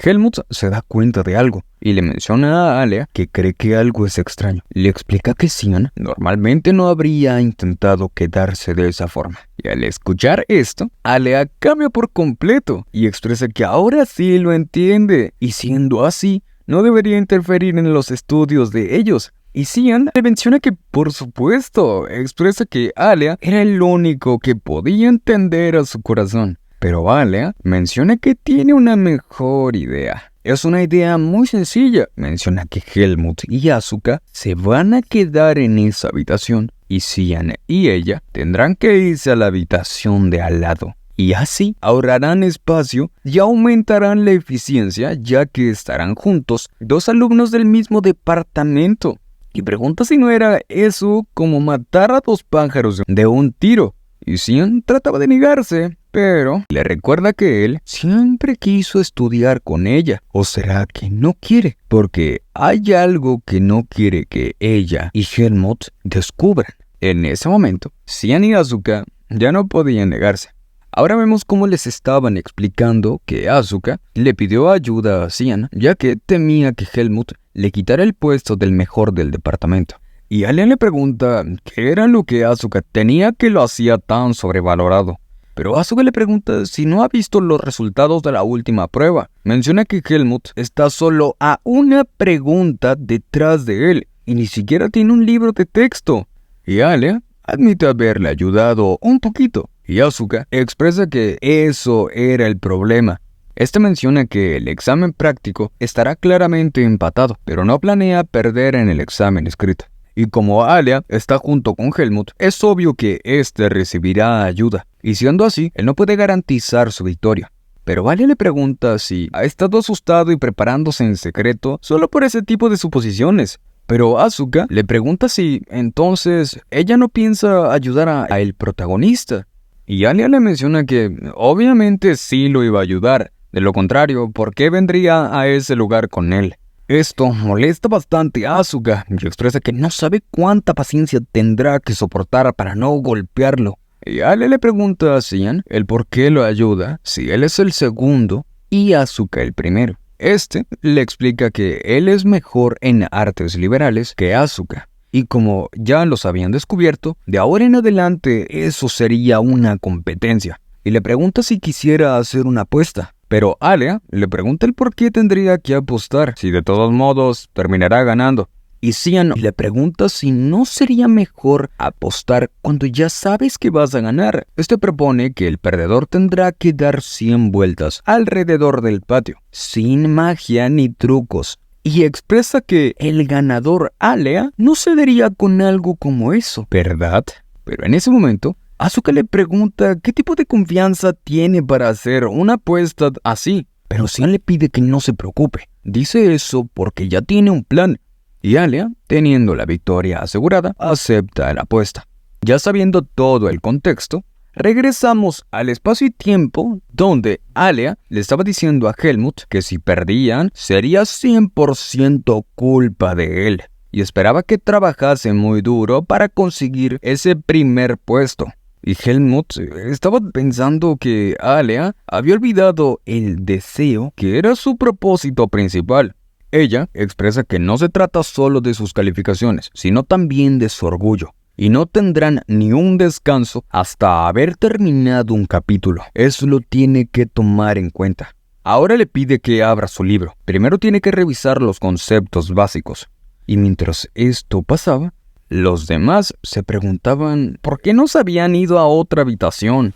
Helmut se da cuenta de algo y le menciona a Alia que cree que algo es extraño. Le explica que Cian normalmente no habría intentado quedarse de esa forma. Y al escuchar esto, Alia cambia por completo y expresa que ahora sí lo entiende. Y siendo así, no debería interferir en los estudios de ellos. Y Cian le menciona que, por supuesto, expresa que Alia era el único que podía entender a su corazón. Pero Alia menciona que tiene una mejor idea. Es una idea muy sencilla. Menciona que Helmut y Asuka se van a quedar en esa habitación y Cian y ella tendrán que irse a la habitación de al lado. Y así ahorrarán espacio y aumentarán la eficiencia, ya que estarán juntos 2 alumnos del mismo departamento. Y pregunta si no era eso como matar a 2 pájaros de un tiro. Y Cian trataba de negarse, pero le recuerda que él siempre quiso estudiar con ella. ¿O será que no quiere? Porque hay algo que no quiere que ella y Helmut descubran. En ese momento, Cian y Asuka ya no podían negarse. Ahora vemos cómo les estaban explicando que Asuka le pidió ayuda a Cian, ya que temía que Helmut le quitara el puesto del mejor del departamento. Y Alia le pregunta qué era lo que Asuka tenía que lo hacía tan sobrevalorado. Pero Asuka le pregunta si no ha visto los resultados de la última prueba. Menciona que Helmut está solo a una pregunta detrás de él y ni siquiera tiene un libro de texto. Y Alia admite haberle ayudado un poquito. Y Asuka expresa que eso era el problema. Menciona que el examen práctico estará claramente empatado, pero no planea perder en el examen escrito. Y como Alia está junto con Helmut, es obvio que recibirá ayuda. Y siendo así, él no puede garantizar su victoria. Pero Alia le pregunta si ha estado asustado y preparándose en secreto solo por ese tipo de suposiciones. Pero Asuka le pregunta si entonces ella no piensa ayudar a el protagonista. Y Alia le menciona que obviamente sí lo iba a ayudar. De lo contrario, ¿por qué vendría a ese lugar con él? Esto molesta bastante a Asuka y expresa que no sabe cuánta paciencia tendrá que soportar para no golpearlo. Y Ale le pregunta a Cian el por qué lo ayuda si él es el segundo y Asuka el primero. Este le explica que él es mejor en artes liberales que Asuka. Y como ya los habían descubierto, de ahora en adelante eso sería una competencia. Y le pregunta si quisiera hacer una apuesta. Pero Alea le pregunta el por qué tendría que apostar, si de todos modos terminará ganando. Y Cian le pregunta si no sería mejor apostar cuando ya sabes que vas a ganar. Este propone que el perdedor tendrá que dar 100 vueltas alrededor del patio, sin magia ni trucos. Y expresa que el ganador, Alea, no cedería con algo como eso, ¿verdad? Pero en ese momento, Asuka le pregunta qué tipo de confianza tiene para hacer una apuesta así. Pero Cian le pide que no se preocupe. Dice eso porque ya tiene un plan. Y Alea, teniendo la victoria asegurada, acepta la apuesta. Ya sabiendo todo el contexto, regresamos al espacio y tiempo donde Alea le estaba diciendo a Helmut que si perdían sería 100% culpa de él. Y esperaba que trabajase muy duro para conseguir ese primer puesto. Y Helmut estaba pensando que Alea había olvidado el deseo que era su propósito principal. Ella expresa que no se trata solo de sus calificaciones, sino también de su orgullo. Y no tendrán ni un descanso hasta haber terminado un capítulo. Eso lo tiene que tomar en cuenta. Ahora le pide que abra su libro. Primero tiene que revisar los conceptos básicos. Y mientras esto pasaba, los demás se preguntaban por qué no se habían ido a otra habitación.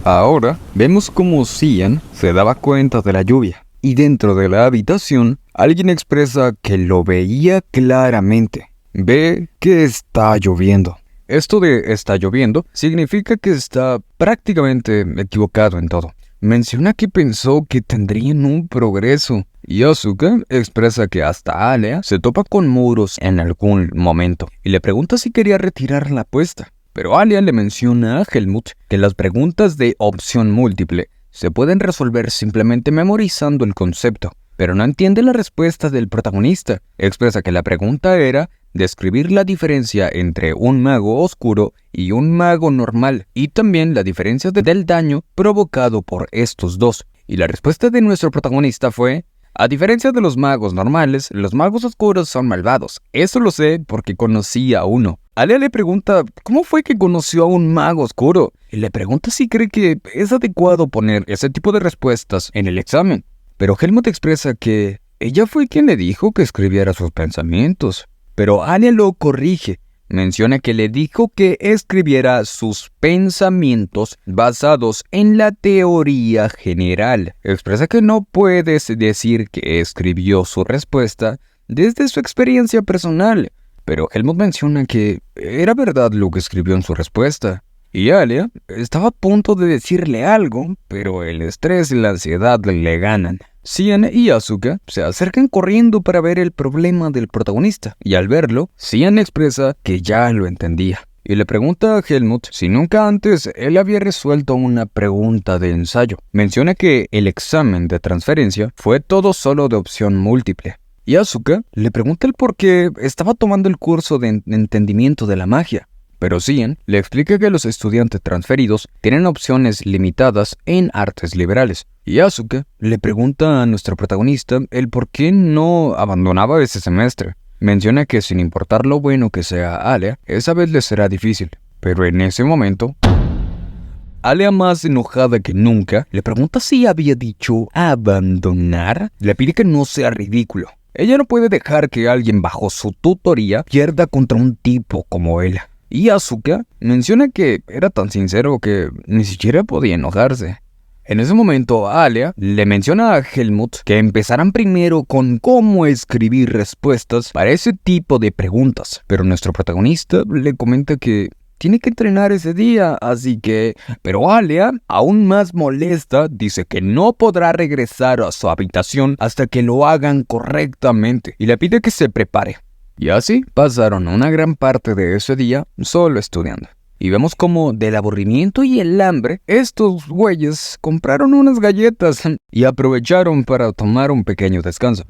Ahora vemos cómo Cian se daba cuenta de la lluvia, y dentro de la habitación alguien expresa que lo veía claramente. Ve que está lloviendo. Esto de está lloviendo significa que está prácticamente equivocado en todo. Menciona que pensó que tendrían un progreso. Y Asuka expresa que hasta Alea se topa con muros en algún momento, y le pregunta si quería retirar la apuesta. Pero Alea le menciona a Helmut que las preguntas de opción múltiple se pueden resolver simplemente memorizando el concepto, pero no entiende la respuesta del protagonista. Expresa que la pregunta era describir la diferencia entre un mago oscuro y un mago normal, y también la diferencia del daño provocado por estos dos. Y la respuesta de nuestro protagonista fue: a diferencia de los magos normales, los magos oscuros son malvados. Eso lo sé porque conocí a uno. Alea le pregunta cómo fue que conoció a un mago oscuro, y le pregunta si cree que es adecuado poner ese tipo de respuestas en el examen. Pero Helmut expresa que ella fue quien le dijo que escribiera sus pensamientos. Pero Alea lo corrige. Menciona que le dijo que escribiera sus pensamientos basados en la teoría general. Expresa que no puedes decir que escribió su respuesta desde su experiencia personal. Pero Helmut menciona que era verdad lo que escribió en su respuesta. Y Alea estaba a punto de decirle algo, pero el estrés y la ansiedad le ganan. Cian y Asuka se acercan corriendo para ver el problema del protagonista, y al verlo, Cian expresa que ya lo entendía. Y le pregunta a Helmut si nunca antes él había resuelto una pregunta de ensayo. Menciona que el examen de transferencia fue todo solo de opción múltiple. Y Asuka le pregunta el por qué estaba tomando el curso de entendimiento de la magia. Pero Cian le explica que los estudiantes transferidos tienen opciones limitadas en artes liberales. Y Asuka le pregunta a nuestro protagonista el por qué no abandonaba ese semestre. Menciona que sin importar lo bueno que sea Alea, esa vez le será difícil. Pero en ese momento, Alea, más enojada que nunca, le pregunta si había dicho abandonar. Le pide que no sea ridículo. Ella no puede dejar que alguien bajo su tutoría pierda contra un tipo como él. Y Asuka menciona que era tan sincero que ni siquiera podía enojarse. En ese momento, Alea le menciona a Helmut que empezaran primero con cómo escribir respuestas para ese tipo de preguntas. Pero nuestro protagonista le comenta que tiene que entrenar ese día, así que... Pero Alea, aún más molesta, dice que no podrá regresar a su habitación hasta que lo hagan correctamente y le pide que se prepare. Y así pasaron una gran parte de ese día solo estudiando. Y vemos como del aburrimiento y el hambre, estos güeyes compraron unas galletas y aprovecharon para tomar un pequeño descanso.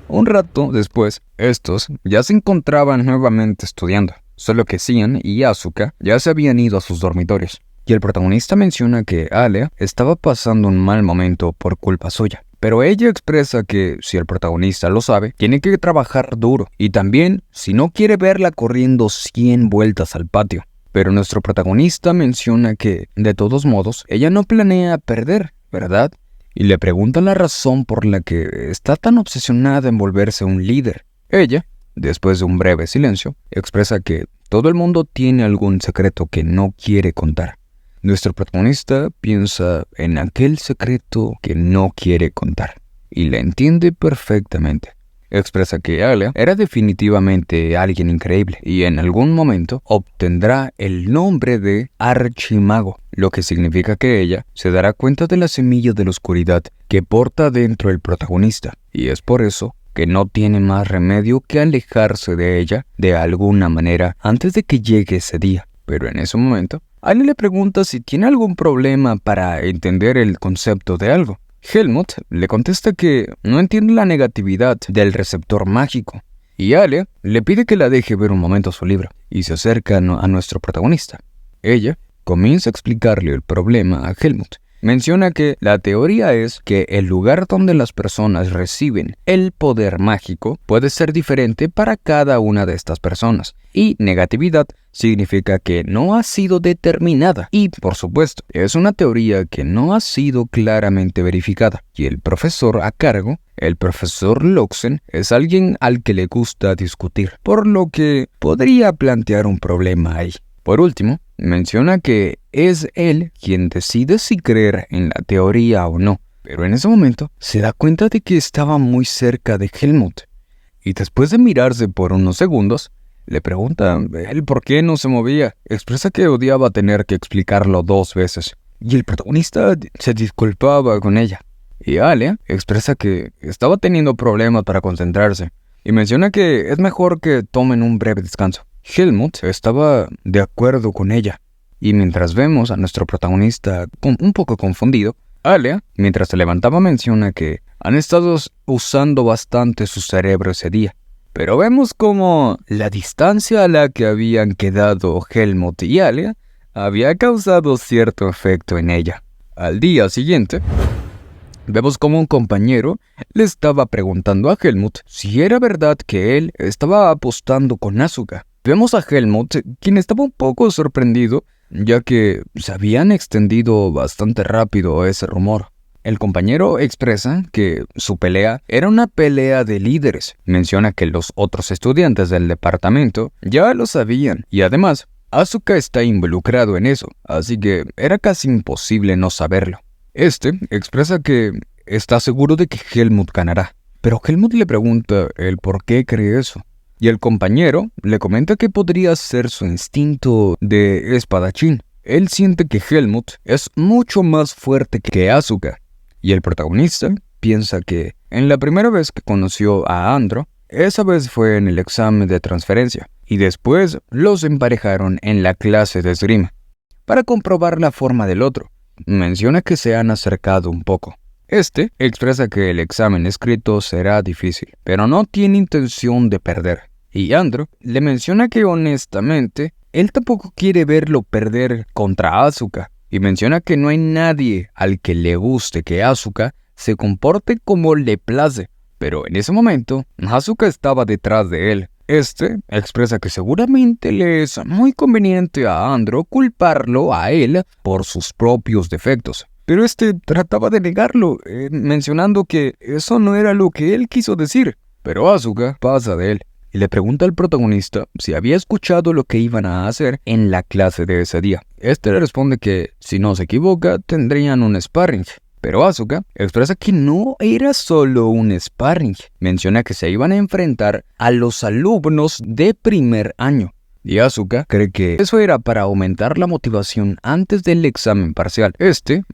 Un rato después, estos ya se encontraban nuevamente estudiando. solo que Cian y Asuka ya se habían ido a sus dormitorios. Y el protagonista menciona que Alea estaba pasando un mal momento por culpa suya. Pero ella expresa que, si el protagonista lo sabe, tiene que trabajar duro. Y también, si no quiere verla corriendo 100 vueltas al patio. Pero nuestro protagonista menciona que, de todos modos, ella no planea perder, ¿verdad? Y le pregunta la razón por la que está tan obsesionada en volverse un líder. Ella, después de un breve silencio, expresa que todo el mundo tiene algún secreto que no quiere contar. Nuestro protagonista piensa en aquel secreto que no quiere contar y la entiende perfectamente. Expresa que Alea era definitivamente alguien increíble y en algún momento obtendrá el nombre de Archimago, lo que significa que ella se dará cuenta de la semilla de la oscuridad que porta dentro el protagonista y es por eso que no tiene más remedio que alejarse de ella de alguna manera antes de que llegue ese día. Pero en ese momento, Alea le pregunta si tiene algún problema para entender el concepto de algo. Helmut le contesta que no entiende la negatividad del receptor mágico. Y Alea le pide que la deje ver un momento su libro y se acerca a nuestro protagonista. Ella comienza a explicarle el problema a Helmut. Menciona que la teoría es que el lugar donde las personas reciben el poder mágico puede ser diferente para cada una de estas personas. Y negatividad significa que no ha sido determinada. Y, por supuesto, es una teoría que no ha sido claramente verificada. Y el profesor a cargo, el profesor Loxen, es alguien al que le gusta discutir, por lo que podría plantear un problema ahí. Por último, menciona que es él quien decide si creer en la teoría o no, pero en ese momento se da cuenta de que estaba muy cerca de Helmut. Y después de mirarse por unos segundos, le pregunta el por qué no se movía. Expresa que odiaba tener que explicarlo 2 veces. Y el protagonista se disculpaba con ella. Y Alea expresa que estaba teniendo problemas para concentrarse. Y menciona que es mejor que tomen un breve descanso. Helmut estaba de acuerdo con ella. Y mientras vemos a nuestro protagonista un poco confundido, Alea, mientras se levantaba, menciona que han estado usando bastante su cerebro ese día. Pero vemos como la distancia a la que habían quedado Helmut y Alea había causado cierto efecto en ella. Al día siguiente, vemos como un compañero le estaba preguntando a Helmut si era verdad que él estaba apostando con Asuka. Vemos a Helmut, quien estaba un poco sorprendido, ya que se habían extendido bastante rápido ese rumor. El compañero expresa que su pelea era una pelea de líderes. Menciona que los otros estudiantes del departamento ya lo sabían y además Asuka está involucrado en eso, así que era casi imposible no saberlo. Expresa que está seguro de que Helmut ganará, pero Helmut le pregunta el por qué cree eso. Y el compañero le comenta que podría ser su instinto de espadachín. Él siente que Helmut es mucho más fuerte que Asuka. Y el protagonista piensa que en la primera vez que conoció a Andro, esa vez fue en el examen de transferencia. Y después los emparejaron en la clase de esgrima para comprobar la forma del otro. Menciona que se han acercado un poco. Expresa que el examen escrito será difícil, pero no tiene intención de perder. Y Andro le menciona que honestamente, él tampoco quiere verlo perder contra Asuka. Y menciona que no hay nadie al que le guste que Asuka se comporte como le place. Pero en ese momento, Asuka estaba detrás de él. Expresa que seguramente le es muy conveniente a Andro culparlo a él por sus propios defectos. Pero trataba de negarlo, mencionando que eso no era lo que él quiso decir. Pero Asuka pasa de él y le pregunta al protagonista si había escuchado lo que iban a hacer en la clase de ese día. Le responde que, si no se equivoca, tendrían un sparring. Pero Asuka expresa que no era solo un sparring. Menciona que se iban a enfrentar a los alumnos de primer año. Y Asuka cree que eso era para aumentar la motivación antes del examen parcial.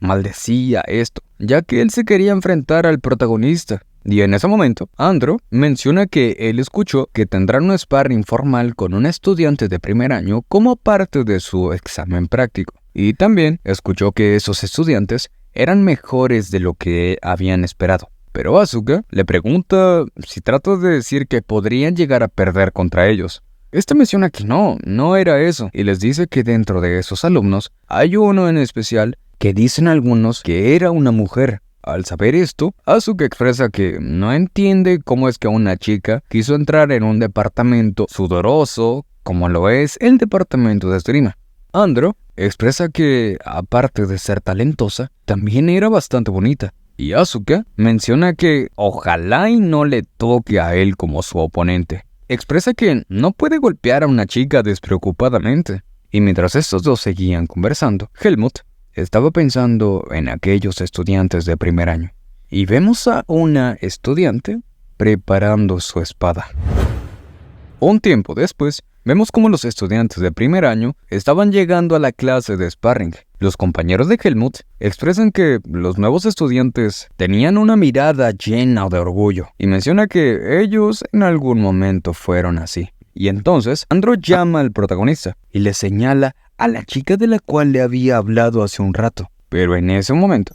Maldecía esto, ya que él se quería enfrentar al protagonista. Y en ese momento, Andro menciona que él escuchó que tendrán un sparring formal con un estudiante de primer año como parte de su examen práctico. Y también escuchó que esos estudiantes eran mejores de lo que habían esperado. Pero Asuka le pregunta si trata de decir que podrían llegar a perder contra ellos. Este menciona que no era eso, y les dice que dentro de esos alumnos hay uno en especial que dicen algunos que era una mujer. Al saber esto, Asuka expresa que no entiende cómo es que una chica quiso entrar en un departamento sudoroso como lo es el departamento de esgrima. Andro expresa que, aparte de ser talentosa, también era bastante bonita. Y Asuka menciona que ojalá y no le toque a él como su oponente. Expresa que no puede golpear a una chica despreocupadamente. Y mientras estos dos seguían conversando, Helmut estaba pensando en aquellos estudiantes de primer año. Y vemos a una estudiante preparando su espada. Un tiempo después, vemos cómo los estudiantes de primer año estaban llegando a la clase de sparring. Los compañeros de Helmut expresan que los nuevos estudiantes tenían una mirada llena de orgullo y menciona que ellos en algún momento fueron así. Y entonces Andro llama al protagonista y le señala a la chica de la cual le había hablado hace un rato. Pero en ese momento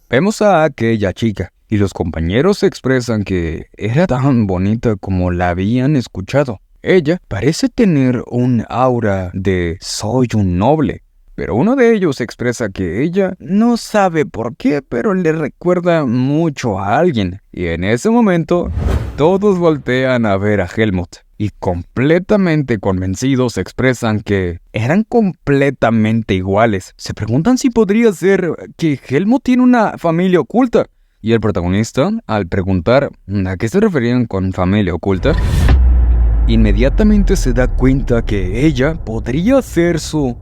vemos a aquella chica y los compañeros expresan que era tan bonita como la habían escuchado. Ella parece tener un aura de soy un noble, pero uno de ellos expresa que ella no sabe por qué, pero le recuerda mucho a alguien. Y en ese momento, todos voltean a ver a Helmut y completamente convencidos expresan que eran completamente iguales. Se preguntan si podría ser que Helmut tiene una familia oculta. Y el protagonista, al preguntar a qué se referían con familia oculta, inmediatamente se da cuenta que ella podría ser su...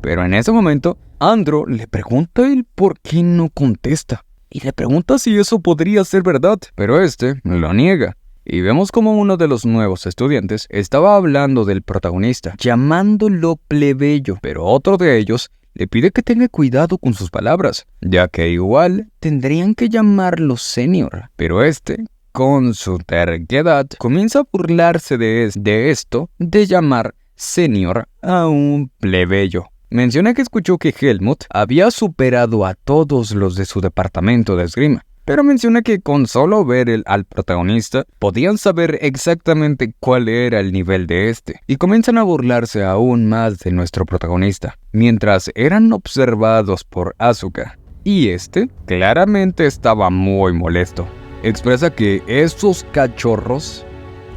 Pero en ese momento, Andro le pregunta el por qué no contesta. Y le pregunta si eso podría ser verdad, pero este lo niega. Y vemos como uno de los nuevos estudiantes estaba hablando del protagonista, llamándolo plebeyo, pero otro de ellos le pide que tenga cuidado con sus palabras, ya que igual tendrían que llamarlo senior. Pero este, con su terquedad, comienza a burlarse de esto de llamar senior a un plebeyo. Menciona que escuchó que Helmut había superado a todos los de su departamento de esgrima, pero menciona que con solo ver al protagonista podían saber exactamente cuál era el nivel de este, y comienzan a burlarse aún más de nuestro protagonista, mientras eran observados por Asuka. Y este claramente estaba muy molesto. Expresa que esos cachorros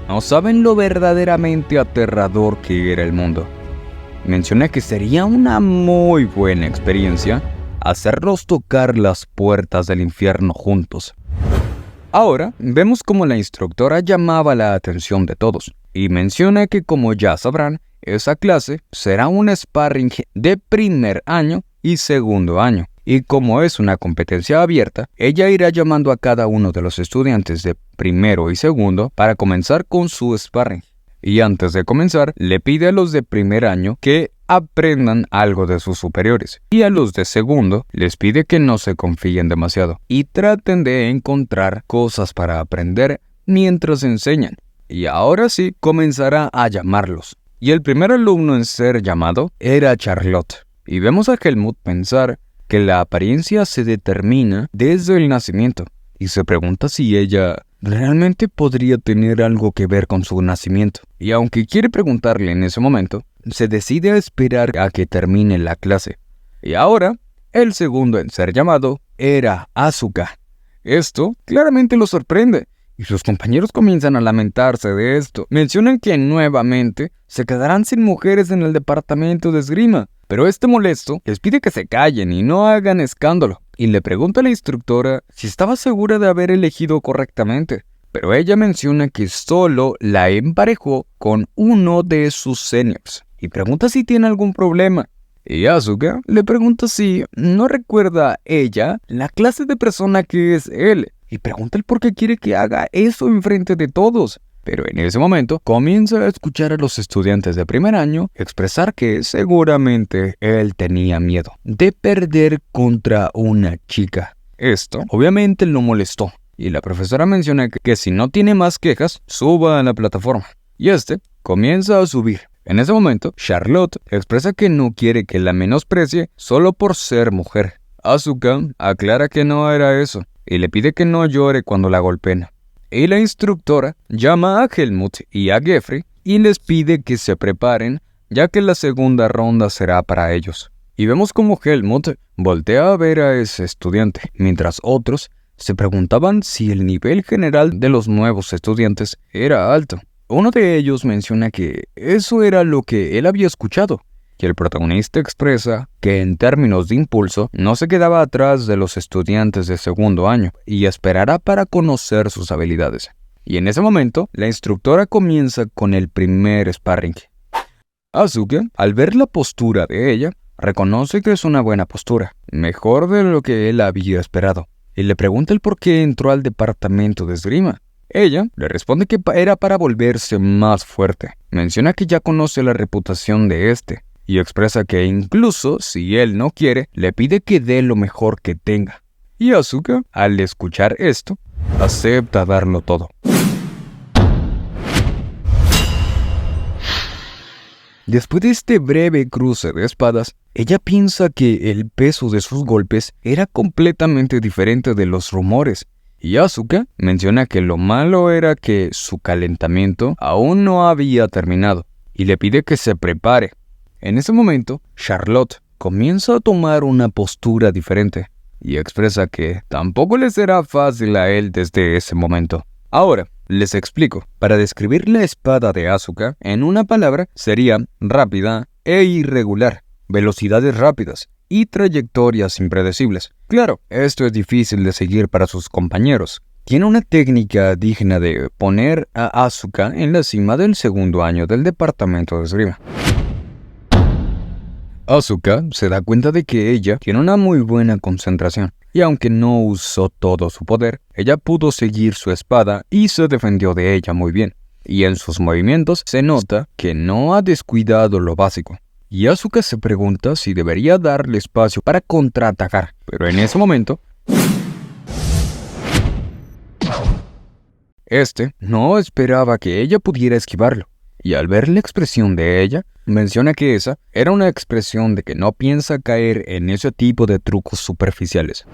no saben lo verdaderamente aterrador que era el mundo. Menciona que sería una muy buena experiencia hacerlos tocar las puertas del infierno juntos. Ahora vemos cómo la instructora llamaba la atención de todos y menciona que, como ya sabrán, esa clase será un sparring de primer año y segundo año. Y como es una competencia abierta, ella irá llamando a cada uno de los estudiantes de primero y segundo para comenzar con su sparring. Y antes de comenzar, le pide a los de primer año que aprendan algo de sus superiores. Y a los de segundo, les pide que no se confíen demasiado y traten de encontrar cosas para aprender mientras enseñan. Y ahora sí, comenzará a llamarlos. Y el primer alumno en ser llamado era Charlotte. Y vemos a Helmut pensar que la apariencia se determina desde el nacimiento. Y se pregunta si ella realmente podría tener algo que ver con su nacimiento. Y aunque quiere preguntarle en ese momento, se decide a esperar a que termine la clase. Y ahora, el segundo en ser llamado era Asuka. Esto claramente lo sorprende, y sus compañeros comienzan a lamentarse de esto. Mencionan que nuevamente se quedarán sin mujeres en el departamento de esgrima. Pero este molesto les pide que se callen y no hagan escándalo. Y le pregunta a la instructora si estaba segura de haber elegido correctamente. Pero ella menciona que solo la emparejó con uno de sus seniors. Y pregunta si tiene algún problema. Y Asuka le pregunta si no recuerda ella la clase de persona que es él. Y pregunta el por qué quiere que haga eso enfrente de todos. Pero en ese momento comienza a escuchar a los estudiantes de primer año expresar que seguramente él tenía miedo de perder contra una chica. Esto obviamente lo molestó y la profesora menciona que si no tiene más quejas, suba a la plataforma. Y este comienza a subir. En ese momento, Charlotte expresa que no quiere que la menosprecie solo por ser mujer. Asuka aclara que no era eso y le pide que no llore cuando la golpeen. y la instructora llama a Helmut y a Jeffrey y les pide que se preparen, ya que la segunda ronda será para ellos. Y vemos como Helmut voltea a ver a ese estudiante, mientras otros se preguntaban si el nivel general de los nuevos estudiantes era alto. Uno de ellos menciona que eso era lo que él había escuchado, y el protagonista expresa que en términos de impulso no se quedaba atrás de los estudiantes de segundo año y esperará para conocer sus habilidades. Y en ese momento, la instructora comienza con el primer sparring. Asuka, al ver la postura de ella, reconoce que es una buena postura, mejor de lo que él había esperado, y le pregunta el por qué entró al departamento de esgrima. Ella le responde que era para volverse más fuerte. Menciona que ya conoce la reputación de este, y expresa que incluso si él no quiere, le pide que dé lo mejor que tenga. Y Asuka, al escuchar esto, acepta darlo todo. Después de este breve cruce de espadas, ella piensa que el peso de sus golpes era completamente diferente de los rumores, y Asuka menciona que lo malo era que su calentamiento aún no había terminado, y le pide que se prepare. En ese momento, Charlotte comienza a tomar una postura diferente, y expresa que tampoco le será fácil a él desde ese momento. Ahora, les explico. Para describir la espada de Asuka, en una palabra, sería rápida e irregular, velocidades rápidas y trayectorias impredecibles. Claro, esto es difícil de seguir para sus compañeros. Tiene una técnica digna de poner a Asuka en la cima del segundo año del departamento de esgrima. Asuka se da cuenta de que ella tiene una muy buena concentración, y aunque no usó todo su poder, ella pudo seguir su espada y se defendió de ella muy bien. Y en sus movimientos se nota que no ha descuidado lo básico. Y Asuka se pregunta si debería darle espacio para contraatacar, pero en ese momento, este no esperaba que ella pudiera esquivarlo. Y al ver la expresión de ella, menciona que esa era una expresión de que no piensa caer en ese tipo de trucos superficiales.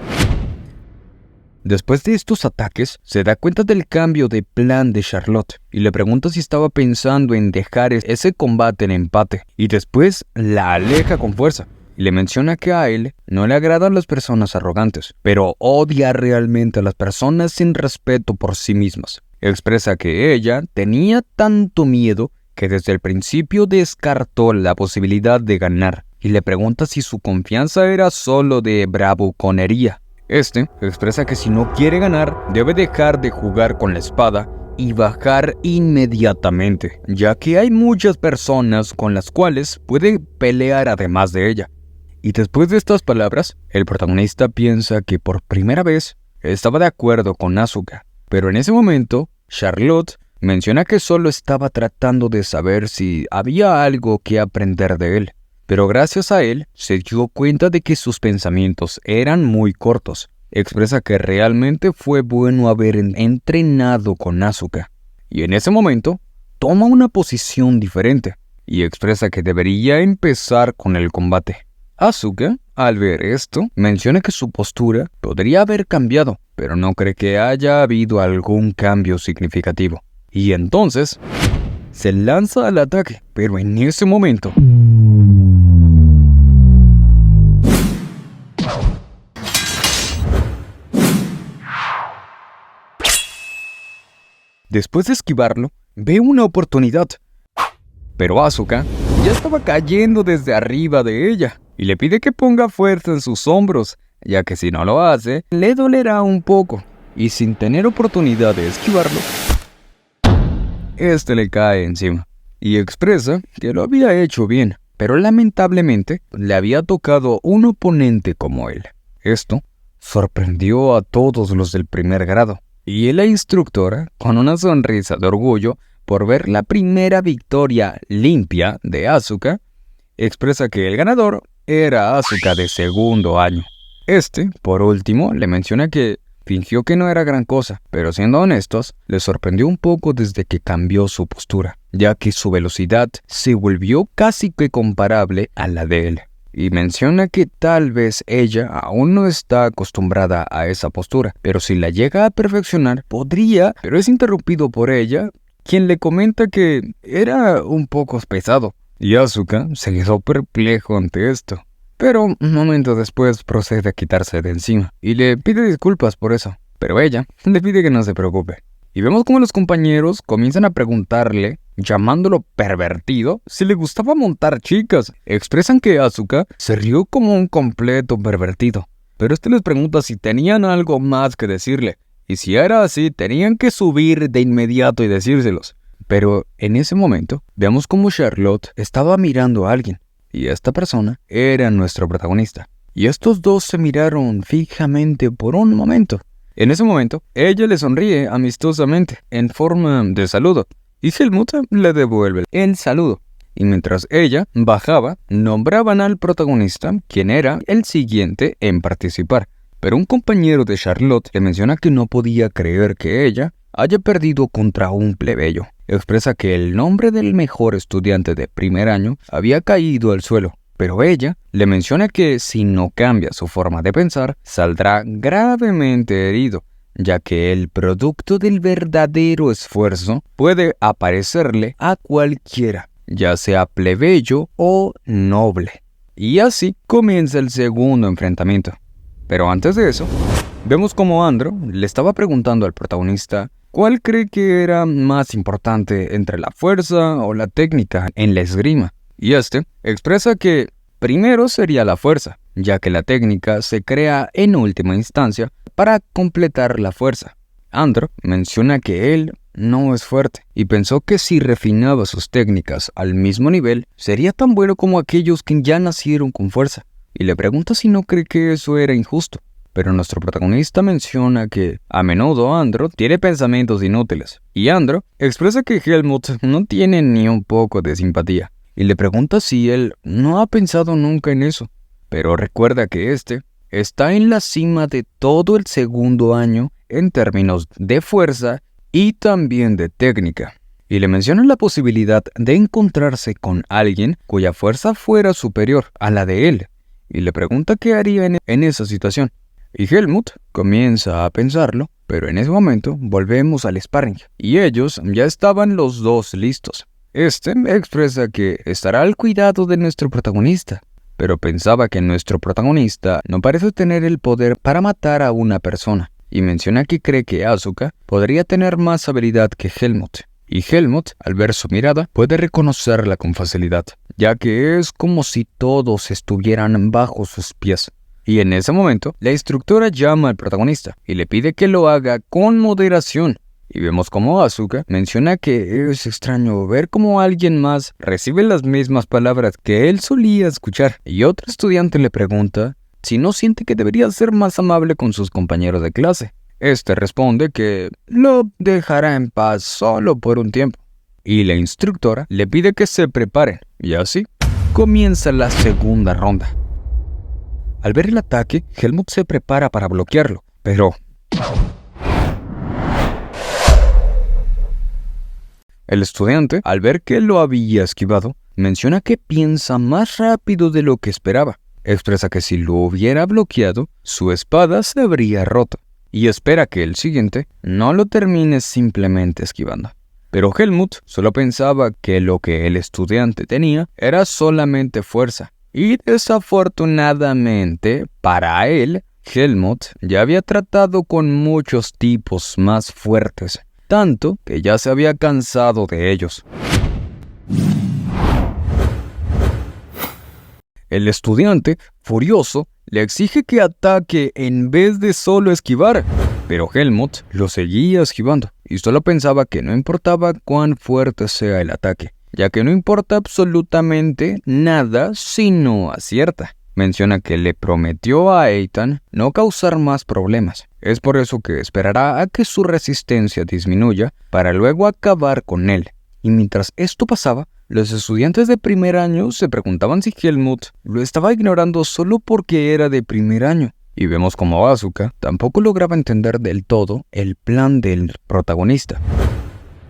Después de estos ataques, se da cuenta del cambio de plan de Charlotte y le pregunta si estaba pensando en dejar ese combate en empate, y después la aleja con fuerza. Y le menciona que a él no le agradan las personas arrogantes, pero odia realmente a las personas sin respeto por sí mismas. Expresa que ella tenía tanto miedo que desde el principio descartó la posibilidad de ganar, y le pregunta si su confianza era solo de bravuconería. Este expresa que si no quiere ganar, debe dejar de jugar con la espada y bajar inmediatamente, ya que hay muchas personas con las cuales puede pelear además de ella. Y después de estas palabras, el protagonista piensa que por primera vez estaba de acuerdo con Asuka, pero en ese momento, Charlotte menciona que solo estaba tratando de saber si había algo que aprender de él, pero gracias a él se dio cuenta de que sus pensamientos eran muy cortos. Expresa que realmente fue bueno haber entrenado con Asuka, y en ese momento toma una posición diferente y expresa que debería empezar con el combate. Asuka, al ver esto, menciona que su postura podría haber cambiado, pero no cree que haya habido algún cambio significativo. Y entonces se lanza al ataque, pero en ese momento después de esquivarlo, ve una oportunidad. Pero Asuka ya estaba cayendo desde arriba de ella y le pide que ponga fuerza en sus hombros, ya que si no lo hace, le dolerá un poco. Y sin tener oportunidad de esquivarlo, este le cae encima y expresa que lo había hecho bien, pero lamentablemente le había tocado un oponente como él. Esto sorprendió a todos los del primer grado, y la instructora, con una sonrisa de orgullo por ver la primera victoria limpia de Asuka, expresa que el ganador era Asuka de segundo año. Por último, le menciona que fingió que no era gran cosa, pero siendo honestos, le sorprendió un poco desde que cambió su postura, ya que su velocidad se volvió casi que comparable a la de él. y menciona que tal vez ella aún no está acostumbrada a esa postura, pero si la llega a perfeccionar, podría, pero es interrumpido por ella, quien le comenta que era un poco pesado, y Asuka se quedó perplejo ante esto. Pero un momento después procede a quitarse de encima, y le pide disculpas por eso, pero ella le pide que no se preocupe. Y vemos como los compañeros comienzan a preguntarle, llamándolo pervertido, si le gustaba montar chicas. Expresan que Asuka se rió como un completo pervertido, pero les pregunta si tenían algo más que decirle, y si era así, tenían que subir de inmediato y decírselos. Pero en ese momento, vemos como Charlotte estaba mirando a alguien, y esta persona era nuestro protagonista. Y estos dos se miraron fijamente por un momento. En ese momento, ella le sonríe amistosamente, en forma de saludo, y Helmut le devuelve el saludo. Y mientras ella bajaba, nombraban al protagonista, quien era el siguiente en participar. Pero un compañero de Charlotte le menciona que no podía creer que ella haya perdido contra un plebeyo. Expresa que el nombre del mejor estudiante de primer año había caído al suelo. Pero ella le menciona que si no cambia su forma de pensar, saldrá gravemente herido, ya que el producto del verdadero esfuerzo puede aparecerle a cualquiera, ya sea plebeyo o noble. Y así comienza el segundo enfrentamiento. Pero antes de eso, vemos como Andro le estaba preguntando al protagonista cuál cree que era más importante entre la fuerza o la técnica en la esgrima. Y expresa que primero sería la fuerza, ya que la técnica se crea en última instancia para completar la fuerza. Andro menciona que él no es fuerte y pensó que si refinaba sus técnicas al mismo nivel, sería tan bueno como aquellos que ya nacieron con fuerza. Y le pregunta si no cree que eso era injusto. Pero nuestro protagonista menciona que a menudo Andro tiene pensamientos inútiles. Y Andro expresa que Helmut no tiene ni un poco de simpatía. Y le pregunta si él no ha pensado nunca en eso. Pero recuerda que está en la cima de todo el segundo año en términos de fuerza y también de técnica. Y le menciona la posibilidad de encontrarse con alguien cuya fuerza fuera superior a la de él. Y le pregunta qué haría en esa situación. Y Helmut comienza a pensarlo, pero en ese momento volvemos al sparring. Y ellos ya estaban los dos listos. Expresa que estará al cuidado de nuestro protagonista, pero pensaba que nuestro protagonista no parece tener el poder para matar a una persona, y menciona que cree que Asuka podría tener más habilidad que Helmut. Y Helmut, al ver su mirada, puede reconocerla con facilidad, ya que es como si todos estuvieran bajo sus pies. Y en ese momento, la instructora llama al protagonista y le pide que lo haga con moderación. Y vemos cómo Asuka menciona que es extraño ver cómo alguien más recibe las mismas palabras que él solía escuchar. Y otro estudiante le pregunta si no siente que debería ser más amable con sus compañeros de clase. Responde que lo dejará en paz solo por un tiempo. Y la instructora le pide que se preparen. Y así comienza la segunda ronda. Al ver el ataque, Helmut se prepara para bloquearlo, pero el estudiante, al ver que lo había esquivado, menciona que piensa más rápido de lo que esperaba. Expresa que si lo hubiera bloqueado, su espada se habría roto, y espera que el siguiente no lo termine simplemente esquivando. Pero Helmut solo pensaba que lo que el estudiante tenía era solamente fuerza, y desafortunadamente para él, Helmut ya había tratado con muchos tipos más fuertes, tanto que ya se había cansado de ellos. El estudiante, furioso, le exige que ataque en vez de solo esquivar, pero Helmut lo seguía esquivando y solo pensaba que no importaba cuán fuerte sea el ataque, ya que no importa absolutamente nada si no acierta. Menciona que le prometió a Ethan no causar más problemas. Es por eso que esperará a que su resistencia disminuya para luego acabar con él. Y mientras esto pasaba, los estudiantes de primer año se preguntaban si Helmut lo estaba ignorando solo porque era de primer año. Y vemos como Asuka tampoco lograba entender del todo el plan del protagonista.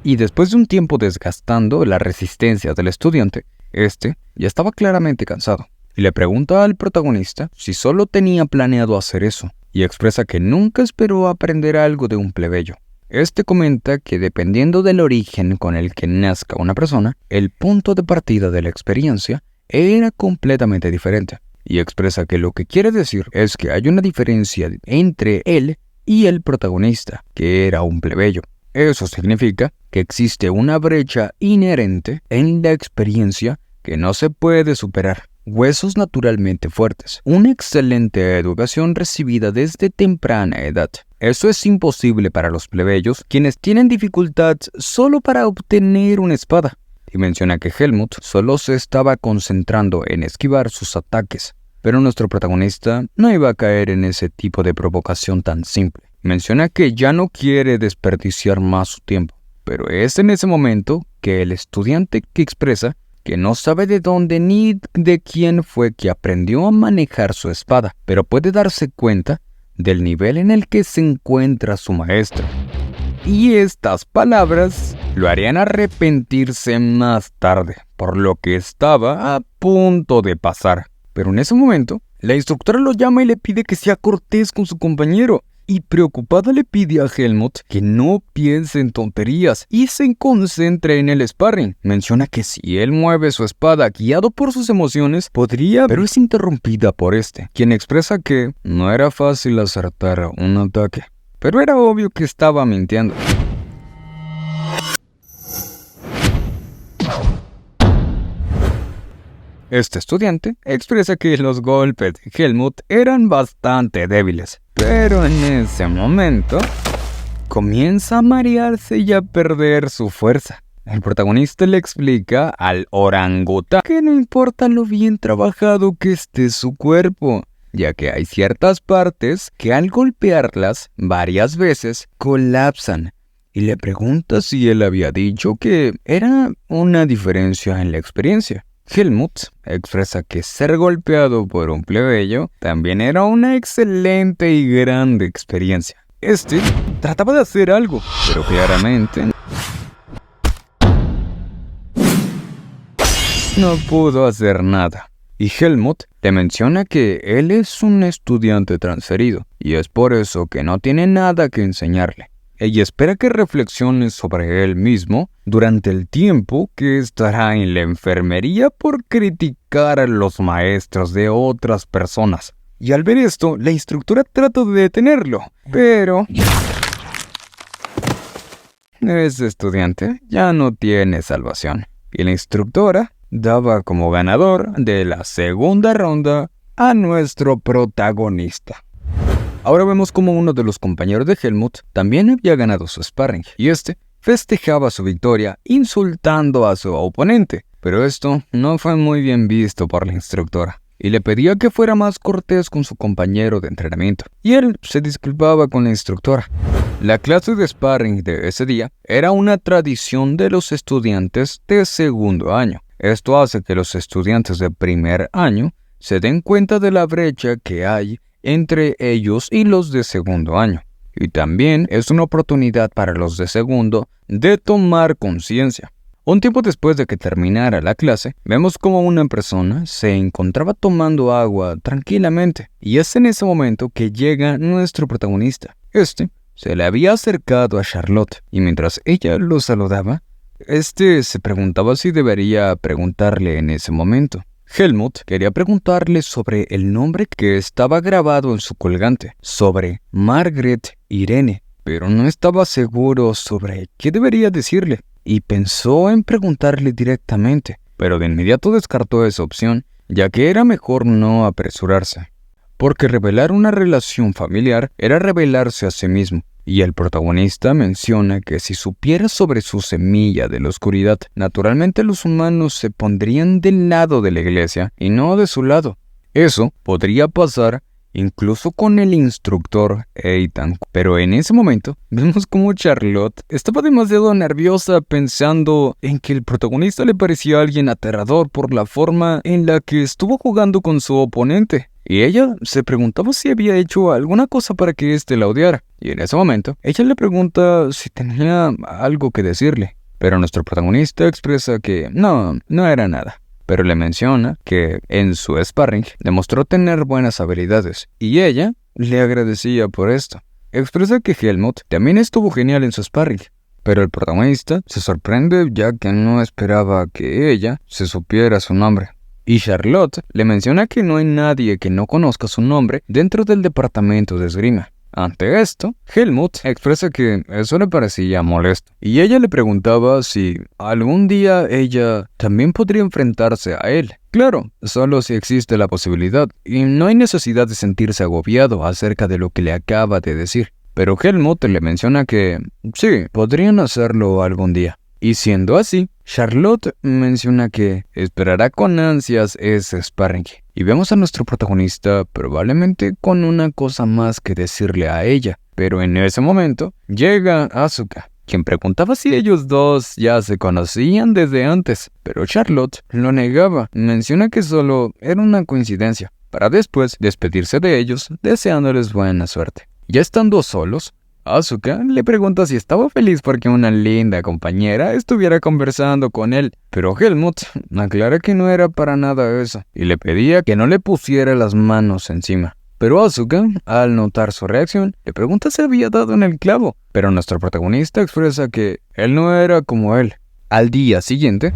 Y después de un tiempo desgastando la resistencia del estudiante, ya estaba claramente cansado. y le pregunta al protagonista si solo tenía planeado hacer eso, y expresa que nunca esperó aprender algo de un plebeyo. Este comenta que dependiendo del origen con el que nazca una persona, el punto de partida de la experiencia era completamente diferente, y expresa que lo que quiere decir es que hay una diferencia entre él y el protagonista, que era un plebeyo. Eso significa que existe una brecha inherente en la experiencia que no se puede superar. Huesos naturalmente fuertes, una excelente educación recibida desde temprana edad. Eso es imposible para los plebeyos, quienes tienen dificultad solo para obtener una espada. Y menciona que Helmut solo se estaba concentrando en esquivar sus ataques. Pero nuestro protagonista no iba a caer en ese tipo de provocación tan simple. Menciona que ya no quiere desperdiciar más su tiempo, pero es en ese momento que el estudiante que expresa que no sabe de dónde ni de quién fue que aprendió a manejar su espada, pero puede darse cuenta del nivel en el que se encuentra su maestro. Y estas palabras lo harían arrepentirse más tarde, por lo que estaba a punto de pasar. Pero en ese momento, la instructora lo llama y le pide que sea cortés con su compañero. Y preocupada le pide a Helmut que no piense en tonterías y se concentre en el sparring. Menciona que si él mueve su espada guiado por sus emociones, podría, pero es interrumpida por quien expresa que no era fácil acertar un ataque. Pero era obvio que estaba mintiendo. Este estudiante expresa que los golpes de Helmut eran bastante débiles, pero en ese momento comienza a marearse y a perder su fuerza. El protagonista le explica al orangután que no importa lo bien trabajado que esté su cuerpo, ya que hay ciertas partes que al golpearlas varias veces colapsan, y le pregunta si él había dicho que era una diferencia en la experiencia. Helmut expresa que ser golpeado por un plebeyo también era una excelente y grande experiencia. Trataba de hacer algo, pero claramente no pudo hacer nada. Y Helmut le menciona que él es un estudiante transferido, y es por eso que no tiene nada que enseñarle. Ella espera que reflexione sobre él mismo durante el tiempo que estará en la enfermería por criticar a los maestros de otras personas. Y al ver esto, la instructora trata de detenerlo, pero ese estudiante ya no tiene salvación. Y la instructora daba como ganador de la segunda ronda a nuestro protagonista. Ahora vemos como uno de los compañeros de Helmut también había ganado su sparring, y festejaba su victoria insultando a su oponente, pero esto no fue muy bien visto por la instructora, y le pedía que fuera más cortés con su compañero de entrenamiento, y él se disculpaba con la instructora. La clase de sparring de ese día era una tradición de los estudiantes de segundo año. Esto hace que los estudiantes de primer año se den cuenta de la brecha que hay entre ellos y los de segundo año. Y también es una oportunidad para los de segundo de tomar conciencia. Un tiempo después de que terminara la clase, vemos como una persona se encontraba tomando agua tranquilamente, y es en ese momento que llega nuestro protagonista. Se le había acercado a Charlotte, y mientras ella lo saludaba, se preguntaba si debería preguntarle en ese momento. Helmut quería preguntarle sobre el nombre que estaba grabado en su colgante, sobre Margaret Irene, pero no estaba seguro sobre qué debería decirle, y pensó en preguntarle directamente, pero de inmediato descartó esa opción, ya que era mejor no apresurarse, porque revelar una relación familiar era revelarse a sí mismo. Y el protagonista menciona que si supiera sobre su semilla de la oscuridad, naturalmente los humanos se pondrían del lado de la iglesia y no de su lado. Eso podría pasar incluso con el instructor Ethan. Pero en ese momento vemos como Charlotte estaba demasiado nerviosa pensando en que el protagonista le parecía alguien aterrador por la forma en la que estuvo jugando con su oponente. Y ella se preguntaba si había hecho alguna cosa para que la odiara. Y en ese momento, ella le pregunta si tenía algo que decirle. Pero nuestro protagonista expresa que no era nada. pero le menciona que en su sparring demostró tener buenas habilidades y ella le agradecía por esto. Expresa que Helmut también estuvo genial en su sparring, pero el protagonista se sorprende ya que no esperaba que ella se supiera su nombre. Y Charlotte le menciona que no hay nadie que no conozca su nombre dentro del departamento de esgrima. Ante esto, Helmut expresa que eso le parecía molesto, y ella le preguntaba si algún día ella también podría enfrentarse a él. Claro, solo si existe la posibilidad, y no hay necesidad de sentirse agobiado acerca de lo que le acaba de decir. Pero Helmut le menciona que sí, podrían hacerlo algún día. Y siendo así, Charlotte menciona que esperará con ansias ese sparring. Y vemos a nuestro protagonista probablemente con una cosa más que decirle a ella. Pero en ese momento llega Asuka, quien preguntaba si ellos dos ya se conocían desde antes. Pero Charlotte lo negaba, menciona que solo era una coincidencia, para después despedirse de ellos deseándoles buena suerte. Ya estando solos, Asuka le pregunta si estaba feliz porque una linda compañera estuviera conversando con él, pero Helmut aclara que no era para nada eso, y le pedía que no le pusiera las manos encima. Pero Asuka, al notar su reacción, le pregunta si había dado en el clavo, pero nuestro protagonista expresa que él no era como él. Al día siguiente,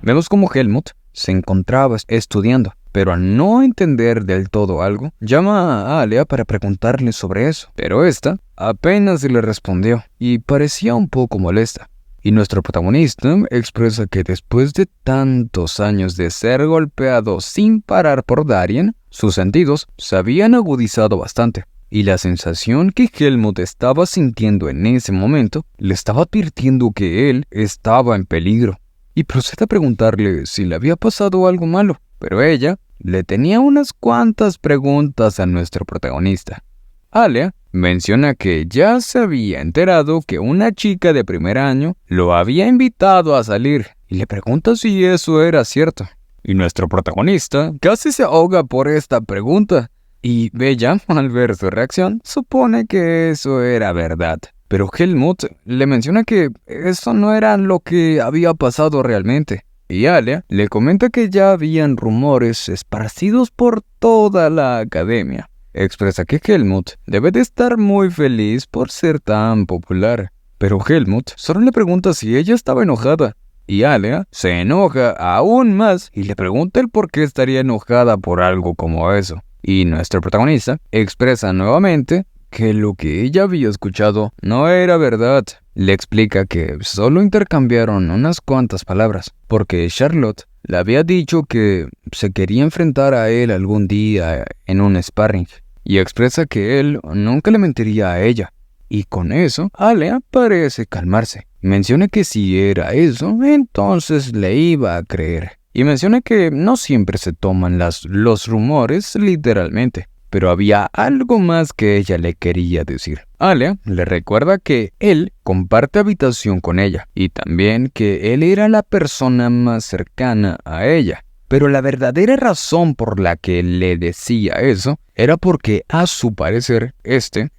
vemos como Helmut se encontraba estudiando, pero al no entender del todo algo, llama a Alia para preguntarle sobre eso, pero esta apenas le respondió y parecía un poco molesta. Y nuestro protagonista expresa que después de tantos años de ser golpeado sin parar por Darien, sus sentidos se habían agudizado bastante, y la sensación que Helmut estaba sintiendo en ese momento le estaba advirtiendo que él estaba en peligro, y procede a preguntarle si le había pasado algo malo, pero ella le tenía unas cuantas preguntas a nuestro protagonista. Alia menciona que ya se había enterado que una chica de primer año lo había invitado a salir y le pregunta si eso era cierto. Y nuestro protagonista casi se ahoga por esta pregunta. Y Bella, al ver su reacción, supone que eso era verdad. Pero Helmut le menciona que eso no era lo que había pasado realmente. Y Alia le comenta que ya habían rumores esparcidos por toda la academia. Expresa que Helmut debe de estar muy feliz por ser tan popular. Pero Helmut solo le pregunta si ella estaba enojada. Y Alia se enoja aún más y le pregunta el por qué estaría enojada por algo como eso. Y nuestro protagonista expresa nuevamente que lo que ella había escuchado no era verdad. Le explica que solo intercambiaron unas cuantas palabras, porque Charlotte le había dicho que se quería enfrentar a él algún día en un sparring, y expresa que él nunca le mentiría a ella. Y con eso, Alia parece calmarse. Menciona que si era eso, entonces le iba a creer. Y menciona que no siempre se toman los rumores literalmente, pero había algo más que ella le quería decir. Alia le recuerda que él comparte habitación con ella y también que él era la persona más cercana a ella. Pero la verdadera razón por la que le decía eso era porque, a su parecer,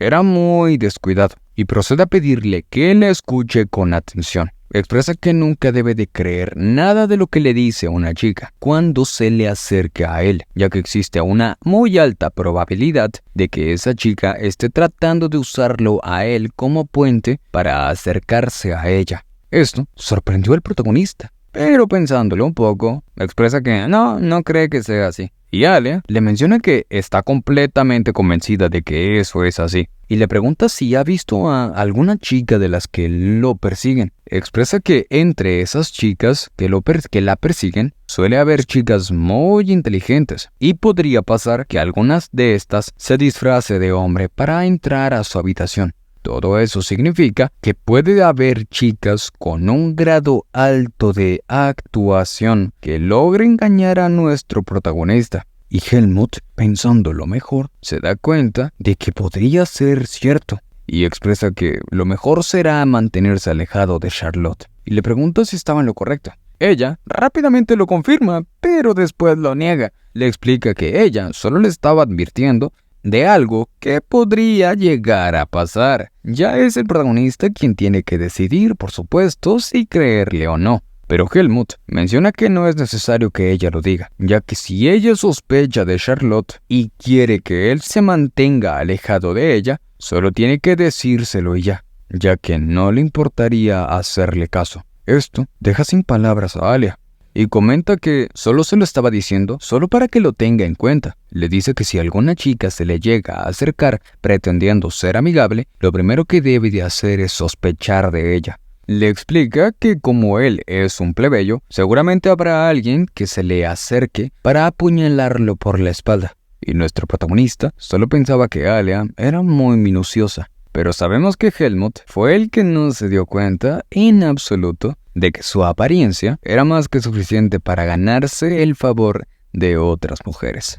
era muy descuidado y procede a pedirle que le escuche con atención. Expresa que nunca debe de creer nada de lo que le dice una chica cuando se le acerca a él, ya que existe una muy alta probabilidad de que esa chica esté tratando de usarlo a él como puente para acercarse a ella. Esto sorprendió al protagonista, pero pensándolo un poco, expresa que no cree que sea así. Y Alia le menciona que está completamente convencida de que eso es así. Y le pregunta si ha visto a alguna chica de las que lo persiguen. Expresa que entre esas chicas que la persiguen, suele haber chicas muy inteligentes. Y podría pasar que algunas de estas se disfrace de hombre para entrar a su habitación. Todo eso significa que puede haber chicas con un grado alto de actuación que logren engañar a nuestro protagonista. Y Helmut, pensándolo mejor, se da cuenta de que podría ser cierto. Y expresa que lo mejor será mantenerse alejado de Charlotte. Y le pregunta si estaba en lo correcto. Ella rápidamente lo confirma, pero después lo niega. Le explica que ella solo le estaba advirtiendo de algo que podría llegar a pasar. Ya es el protagonista quien tiene que decidir, por supuesto, si creerle o no. Pero Helmut menciona que no es necesario que ella lo diga, ya que si ella sospecha de Charlotte y quiere que él se mantenga alejado de ella, solo tiene que decírselo y ya que no le importaría hacerle caso. Esto deja sin palabras a Alia, y comenta que solo se lo estaba diciendo solo para que lo tenga en cuenta. Le dice que si alguna chica se le llega a acercar pretendiendo ser amigable, lo primero que debe de hacer es sospechar de ella. Le explica que como él es un plebeyo, seguramente habrá alguien que se le acerque para apuñalarlo por la espalda. Y nuestro protagonista solo pensaba que Alia era muy minuciosa. Pero sabemos que Helmut fue el que no se dio cuenta en absoluto de que su apariencia era más que suficiente para ganarse el favor de otras mujeres.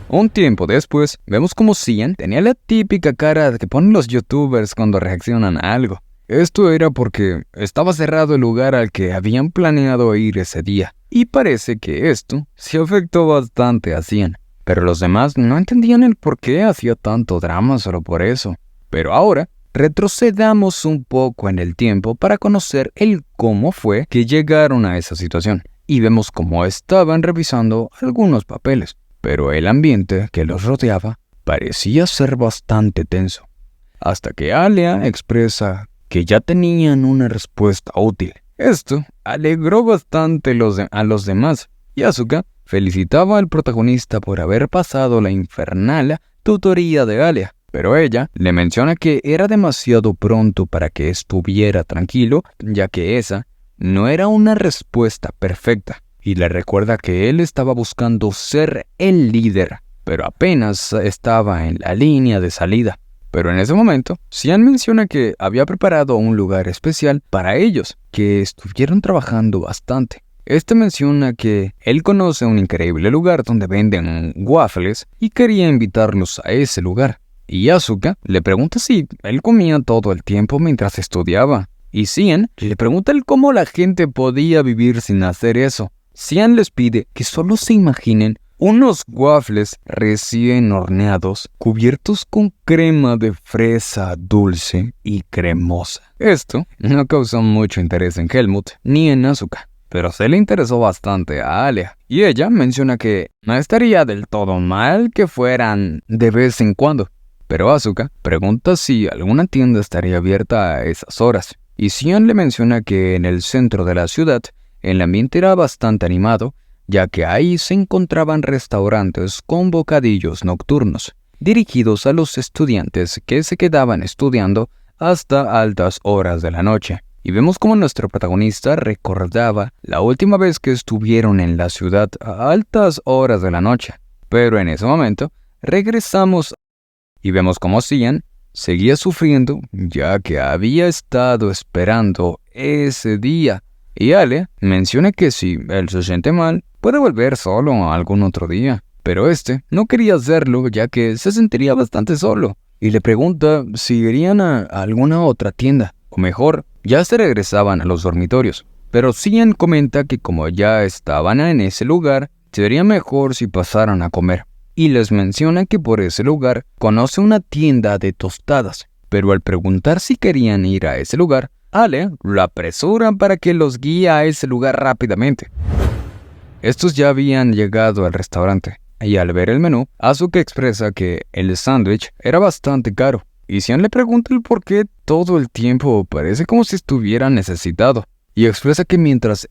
Un tiempo después, vemos como Cian tenía la típica cara que ponen los youtubers cuando reaccionan a algo. Esto era porque estaba cerrado el lugar al que habían planeado ir ese día, y parece que esto se afectó bastante a Cian. Pero los demás no entendían el por qué hacía tanto drama solo por eso. Pero ahora, retrocedamos un poco en el tiempo para conocer el cómo fue que llegaron a esa situación. Y vemos cómo estaban revisando algunos papeles, pero el ambiente que los rodeaba parecía ser bastante tenso. Hasta que Alia expresa que ya tenían una respuesta útil. Esto alegró bastante a los demás, y Asuka felicitaba al protagonista por haber pasado la infernal tutoría de Alia. Pero ella le menciona que era demasiado pronto para que estuviera tranquilo, ya que esa no era una respuesta perfecta, y le recuerda que él estaba buscando ser el líder, pero apenas estaba en la línea de salida. Pero en ese momento, Cian menciona que había preparado un lugar especial para ellos, que estuvieron trabajando bastante. Este menciona que él conoce un increíble lugar donde venden waffles y quería invitarlos a ese lugar. Y Asuka le pregunta si él comía todo el tiempo mientras estudiaba. Y Cian le pregunta cómo la gente podía vivir sin hacer eso. Cian les pide que solo se imaginen unos waffles recién horneados cubiertos con crema de fresa dulce y cremosa. Esto no causó mucho interés en Helmut ni en Asuka, pero se le interesó bastante a Alia. Y ella menciona que no estaría del todo mal que fueran de vez en cuando. Pero Asuka pregunta si alguna tienda estaría abierta a esas horas. Y Cian le menciona que en el centro de la ciudad el ambiente era bastante animado, ya que ahí se encontraban restaurantes con bocadillos nocturnos, dirigidos a los estudiantes que se quedaban estudiando hasta altas horas de la noche. Y vemos cómo nuestro protagonista recordaba la última vez que estuvieron en la ciudad a altas horas de la noche. Pero en ese momento, regresamos y vemos cómo Cian seguía sufriendo, ya que había estado esperando ese día. Y Alia menciona que si él se siente mal, puede volver solo algún otro día. Pero no quería hacerlo, ya que se sentiría bastante solo. Y le pregunta si irían a alguna otra tienda, o mejor, ya se regresaban a los dormitorios. Pero Cian comenta que como ya estaban en ese lugar, sería mejor si pasaran a comer. Y les menciona que por ese lugar conoce una tienda de tostadas. Pero al preguntar si querían ir a ese lugar, Alia lo apresura para que los guíe a ese lugar rápidamente. Estos ya habían llegado al restaurante, y al ver el menú, Asuka expresa que el sándwich era bastante caro. Y Cian le pregunta el por qué todo el tiempo parece como si estuviera necesitado. Y expresa que mientras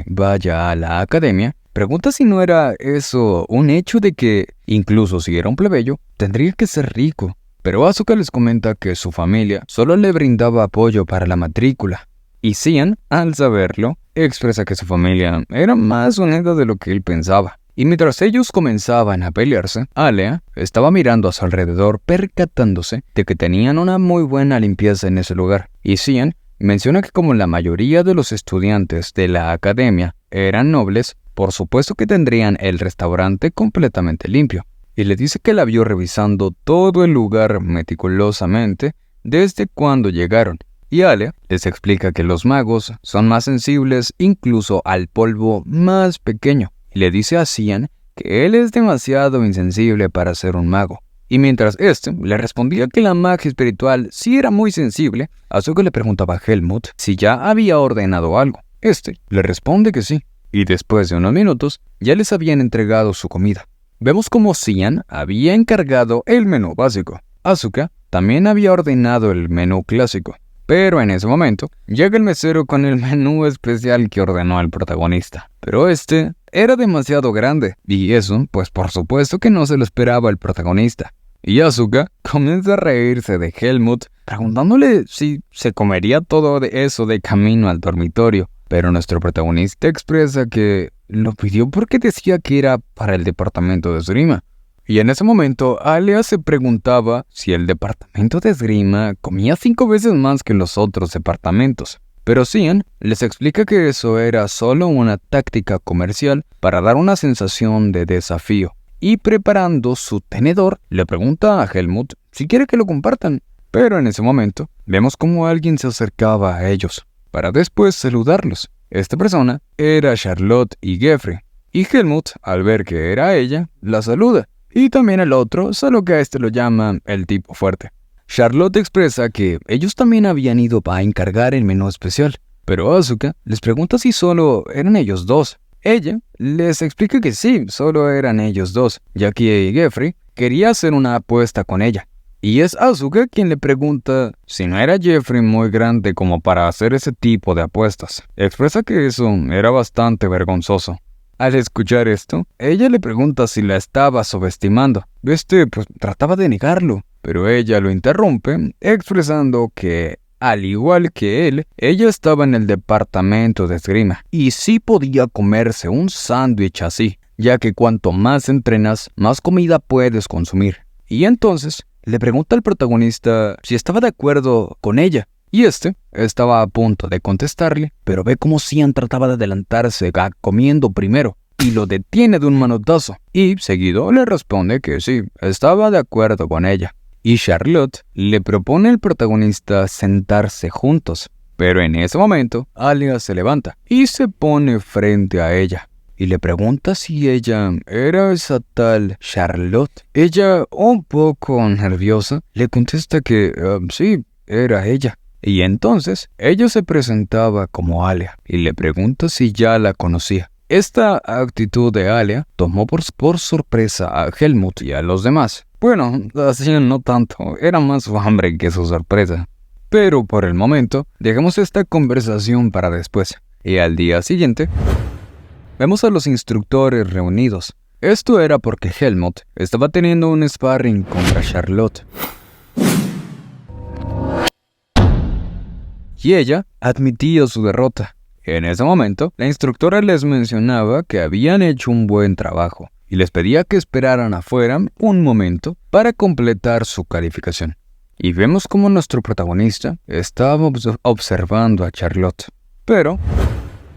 vaya a la academia, pregunta si no era eso un hecho de que, incluso si era un plebeyo, tendría que ser rico. Pero Asuka les comenta que su familia solo le brindaba apoyo para la matrícula. Y Cian, al saberlo, expresa que su familia era más unida de lo que él pensaba. Y mientras ellos comenzaban a pelearse, Alia estaba mirando a su alrededor percatándose de que tenían una muy buena limpieza en ese lugar. Y Cian menciona que como la mayoría de los estudiantes de la academia eran nobles, por supuesto que tendrían el restaurante completamente limpio. Y le dice que la vio revisando todo el lugar meticulosamente desde cuando llegaron. Y Alia les explica que los magos son más sensibles incluso al polvo más pequeño. Y le dice a Cian que él es demasiado insensible para ser un mago. Y mientras le respondía que la magia espiritual sí era muy sensible, Asuka le preguntaba a Helmut si ya había ordenado algo. Este le responde que sí, y después de unos minutos ya les habían entregado su comida. Vemos como Cian había encargado el menú básico. Asuka también había ordenado el menú clásico. Pero en ese momento, llega el mesero con el menú especial que ordenó el protagonista. Pero este era demasiado grande, y eso, pues por supuesto que no se lo esperaba el protagonista. Y Asuka comienza a reírse de Helmut, preguntándole si se comería todo eso de camino al dormitorio. Pero nuestro protagonista expresa que lo pidió porque decía que era para el departamento de esgrima. Y en ese momento, Alia se preguntaba si el departamento de esgrima comía 5 veces más que los otros departamentos. Pero Cian les explica que eso era solo una táctica comercial para dar una sensación de desafío. Y preparando su tenedor, le pregunta a Helmut si quiere que lo compartan. Pero en ese momento, vemos como alguien se acercaba a ellos, para después saludarlos. Esta persona era Charlotte y Geoffrey. Y Helmut, al ver que era ella, la saluda. Y también el otro, solo que a este lo llaman el tipo fuerte. Charlotte expresa que ellos también habían ido a encargar el menú especial, pero Asuka les pregunta si solo eran ellos dos. Ella les explica que sí, solo eran ellos dos, ya que Geoffrey quería hacer una apuesta con ella. Y es Asuka quien le pregunta si no era Geoffrey muy grande como para hacer ese tipo de apuestas. Expresa que eso era bastante vergonzoso. Al escuchar esto, ella le pregunta si la estaba subestimando. Pues trataba de negarlo, pero ella lo interrumpe, expresando que, al igual que él, ella estaba en el departamento de esgrima y sí podía comerse un sándwich así, ya que cuanto más entrenas, más comida puedes consumir. Y entonces le pregunta al protagonista si estaba de acuerdo con ella. Y este estaba a punto de contestarle, pero ve como Cian trataba de adelantarse comiendo primero y lo detiene de un manotazo. Y seguido le responde que sí, estaba de acuerdo con ella. Y Charlotte le propone al protagonista sentarse juntos. Pero en ese momento, Alia se levanta y se pone frente a ella. Y le pregunta si ella era esa tal Charlotte. Ella, un poco nerviosa, le contesta que sí, era ella. Y entonces, ella se presentaba como Alia y le pregunta si ya la conocía. Esta actitud de Alia tomó por sorpresa a Helmut y a los demás. Bueno, así no tanto, era más su hambre que su sorpresa. Pero por el momento, dejemos esta conversación para después. Y al día siguiente, vemos a los instructores reunidos. Esto era porque Helmut estaba teniendo un sparring contra Charlotte. Y ella admitía su derrota. En ese momento, la instructora les mencionaba que habían hecho un buen trabajo y les pedía que esperaran afuera un momento para completar su calificación. Y vemos como nuestro protagonista estaba observando a Charlotte. Pero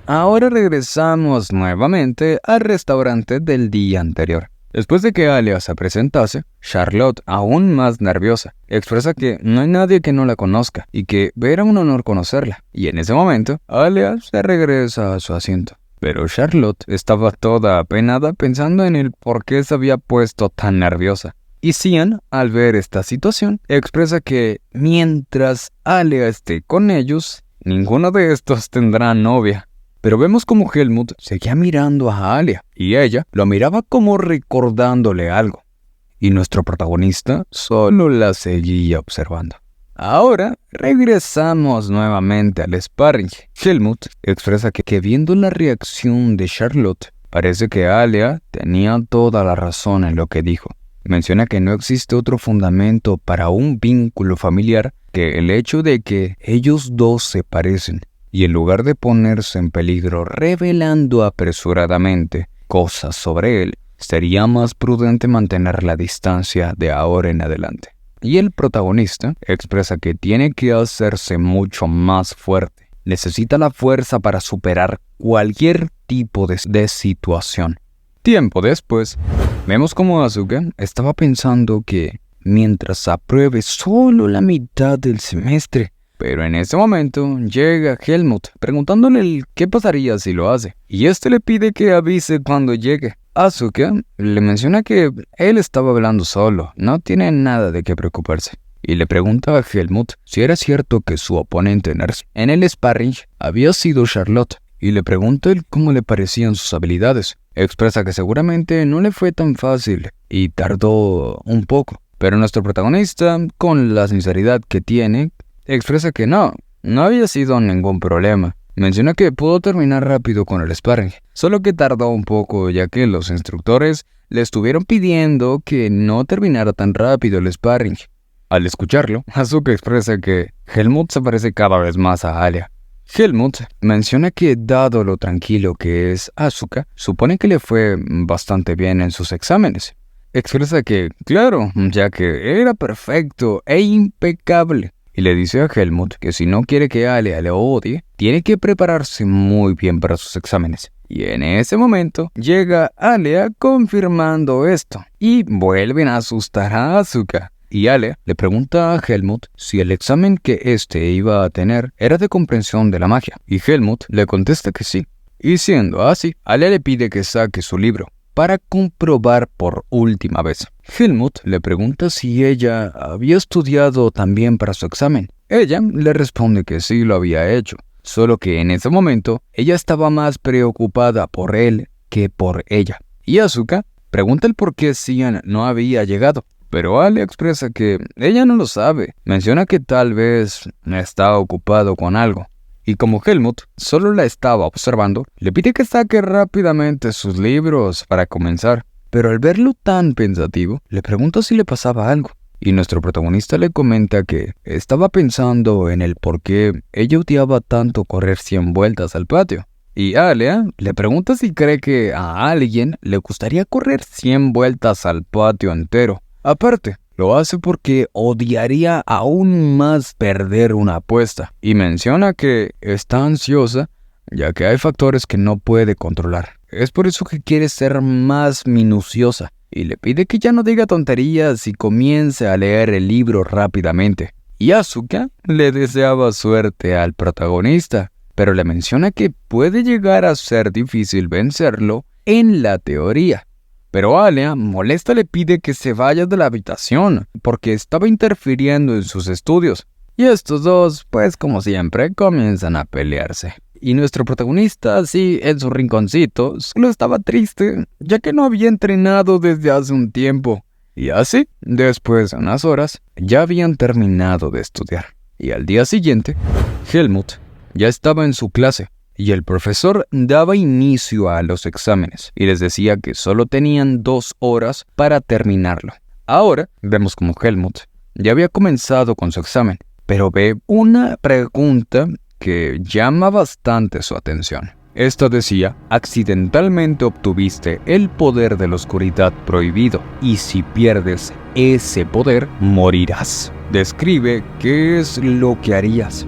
ahora regresamos nuevamente al restaurante del día anterior. Después de que Alia se presentase, Charlotte, aún más nerviosa, expresa que no hay nadie que no la conozca y que era un honor conocerla. Y en ese momento, Alia se regresa a su asiento. Pero Charlotte estaba toda apenada pensando en el por qué se había puesto tan nerviosa. Y Cian, al ver esta situación, expresa que mientras Alia esté con ellos, ninguno de estos tendrá novia. Pero vemos como Helmut seguía mirando a Alia y ella lo miraba como recordándole algo. Y nuestro protagonista solo la seguía observando. Ahora regresamos nuevamente al sparring. Helmut expresa que viendo la reacción de Charlotte, parece que Alia tenía toda la razón en lo que dijo. Menciona que no existe otro fundamento para un vínculo familiar que el hecho de que ellos dos se parecen. Y en lugar de ponerse en peligro revelando apresuradamente cosas sobre él, sería más prudente mantener la distancia de ahora en adelante. Y el protagonista expresa que tiene que hacerse mucho más fuerte. Necesita la fuerza para superar cualquier tipo de situación. Tiempo después, vemos como Asuka estaba pensando que mientras apruebe solo la mitad del semestre. Pero en ese momento llega Helmut preguntándole qué pasaría si lo hace. Y este le pide que avise cuando llegue. Asuka le menciona que él estaba hablando solo, no tiene nada de qué preocuparse. Y le pregunta a Helmut si era cierto que su oponente en el sparring había sido Charlotte. y le pregunta él cómo le parecían sus habilidades. Expresa que seguramente no le fue tan fácil y tardó un poco. Pero nuestro protagonista, con la sinceridad que tiene, expresa que no había sido ningún problema. Menciona que pudo terminar rápido con el sparring, solo que tardó un poco ya que los instructores le estuvieron pidiendo que no terminara tan rápido el sparring. Al escucharlo, Asuka expresa que Helmut se parece cada vez más a Alia. Helmut menciona que dado lo tranquilo que es Asuka, supone que le fue bastante bien en sus exámenes. Expresa que, claro, ya que era perfecto e impecable. Y le dice a Helmut que si no quiere que Alia le odie, tiene que prepararse muy bien para sus exámenes. Y en ese momento llega Alia confirmando esto y vuelven a asustar a Asuka. Y Alia le pregunta a Helmut si el examen que éste iba a tener era de comprensión de la magia. Y Helmut le contesta que sí. Y siendo así, Alia le pide que saque su libro para comprobar por última vez. Helmut le pregunta si ella había estudiado también para su examen. Ella le responde que sí lo había hecho, solo que en ese momento ella estaba más preocupada por él que por ella. Y Asuka pregunta el por qué Xian no había llegado, pero Alia expresa que ella no lo sabe. Menciona que tal vez está ocupado con algo. Y como Helmut solo la estaba observando, le pide que saque rápidamente sus libros para comenzar. Pero al verlo tan pensativo, le pregunta si le pasaba algo. Y nuestro protagonista le comenta que estaba pensando en el por qué ella odiaba tanto correr 100 vueltas al patio. Y Alia le pregunta si cree que a alguien le gustaría correr 100 vueltas al patio entero. Aparte, lo hace porque odiaría aún más perder una apuesta. Y menciona que está ansiosa ya que hay factores que no puede controlar. Es por eso que quiere ser más minuciosa. Y le pide que ya no diga tonterías y comience a leer el libro rápidamente. Y Asuka le deseaba suerte al protagonista, pero le menciona que puede llegar a ser difícil vencerlo en la teoría. Pero Alia, molesta, le pide que se vaya de la habitación, porque estaba interfiriendo en sus estudios. Y estos dos, pues como siempre, comienzan a pelearse. Y nuestro protagonista, así en su rinconcito, solo estaba triste, ya que no había entrenado desde hace un tiempo. Y así, después de unas horas, ya habían terminado de estudiar. Y al día siguiente, Helmut ya estaba en su clase. Y el profesor daba inicio a los exámenes y les decía que solo tenían 2 horas para terminarlo. Ahora vemos como Helmut ya había comenzado con su examen, pero ve una pregunta que llama bastante su atención. Esta decía: accidentalmente obtuviste el poder de la oscuridad prohibido y si pierdes ese poder, morirás. Describe qué es lo que harías.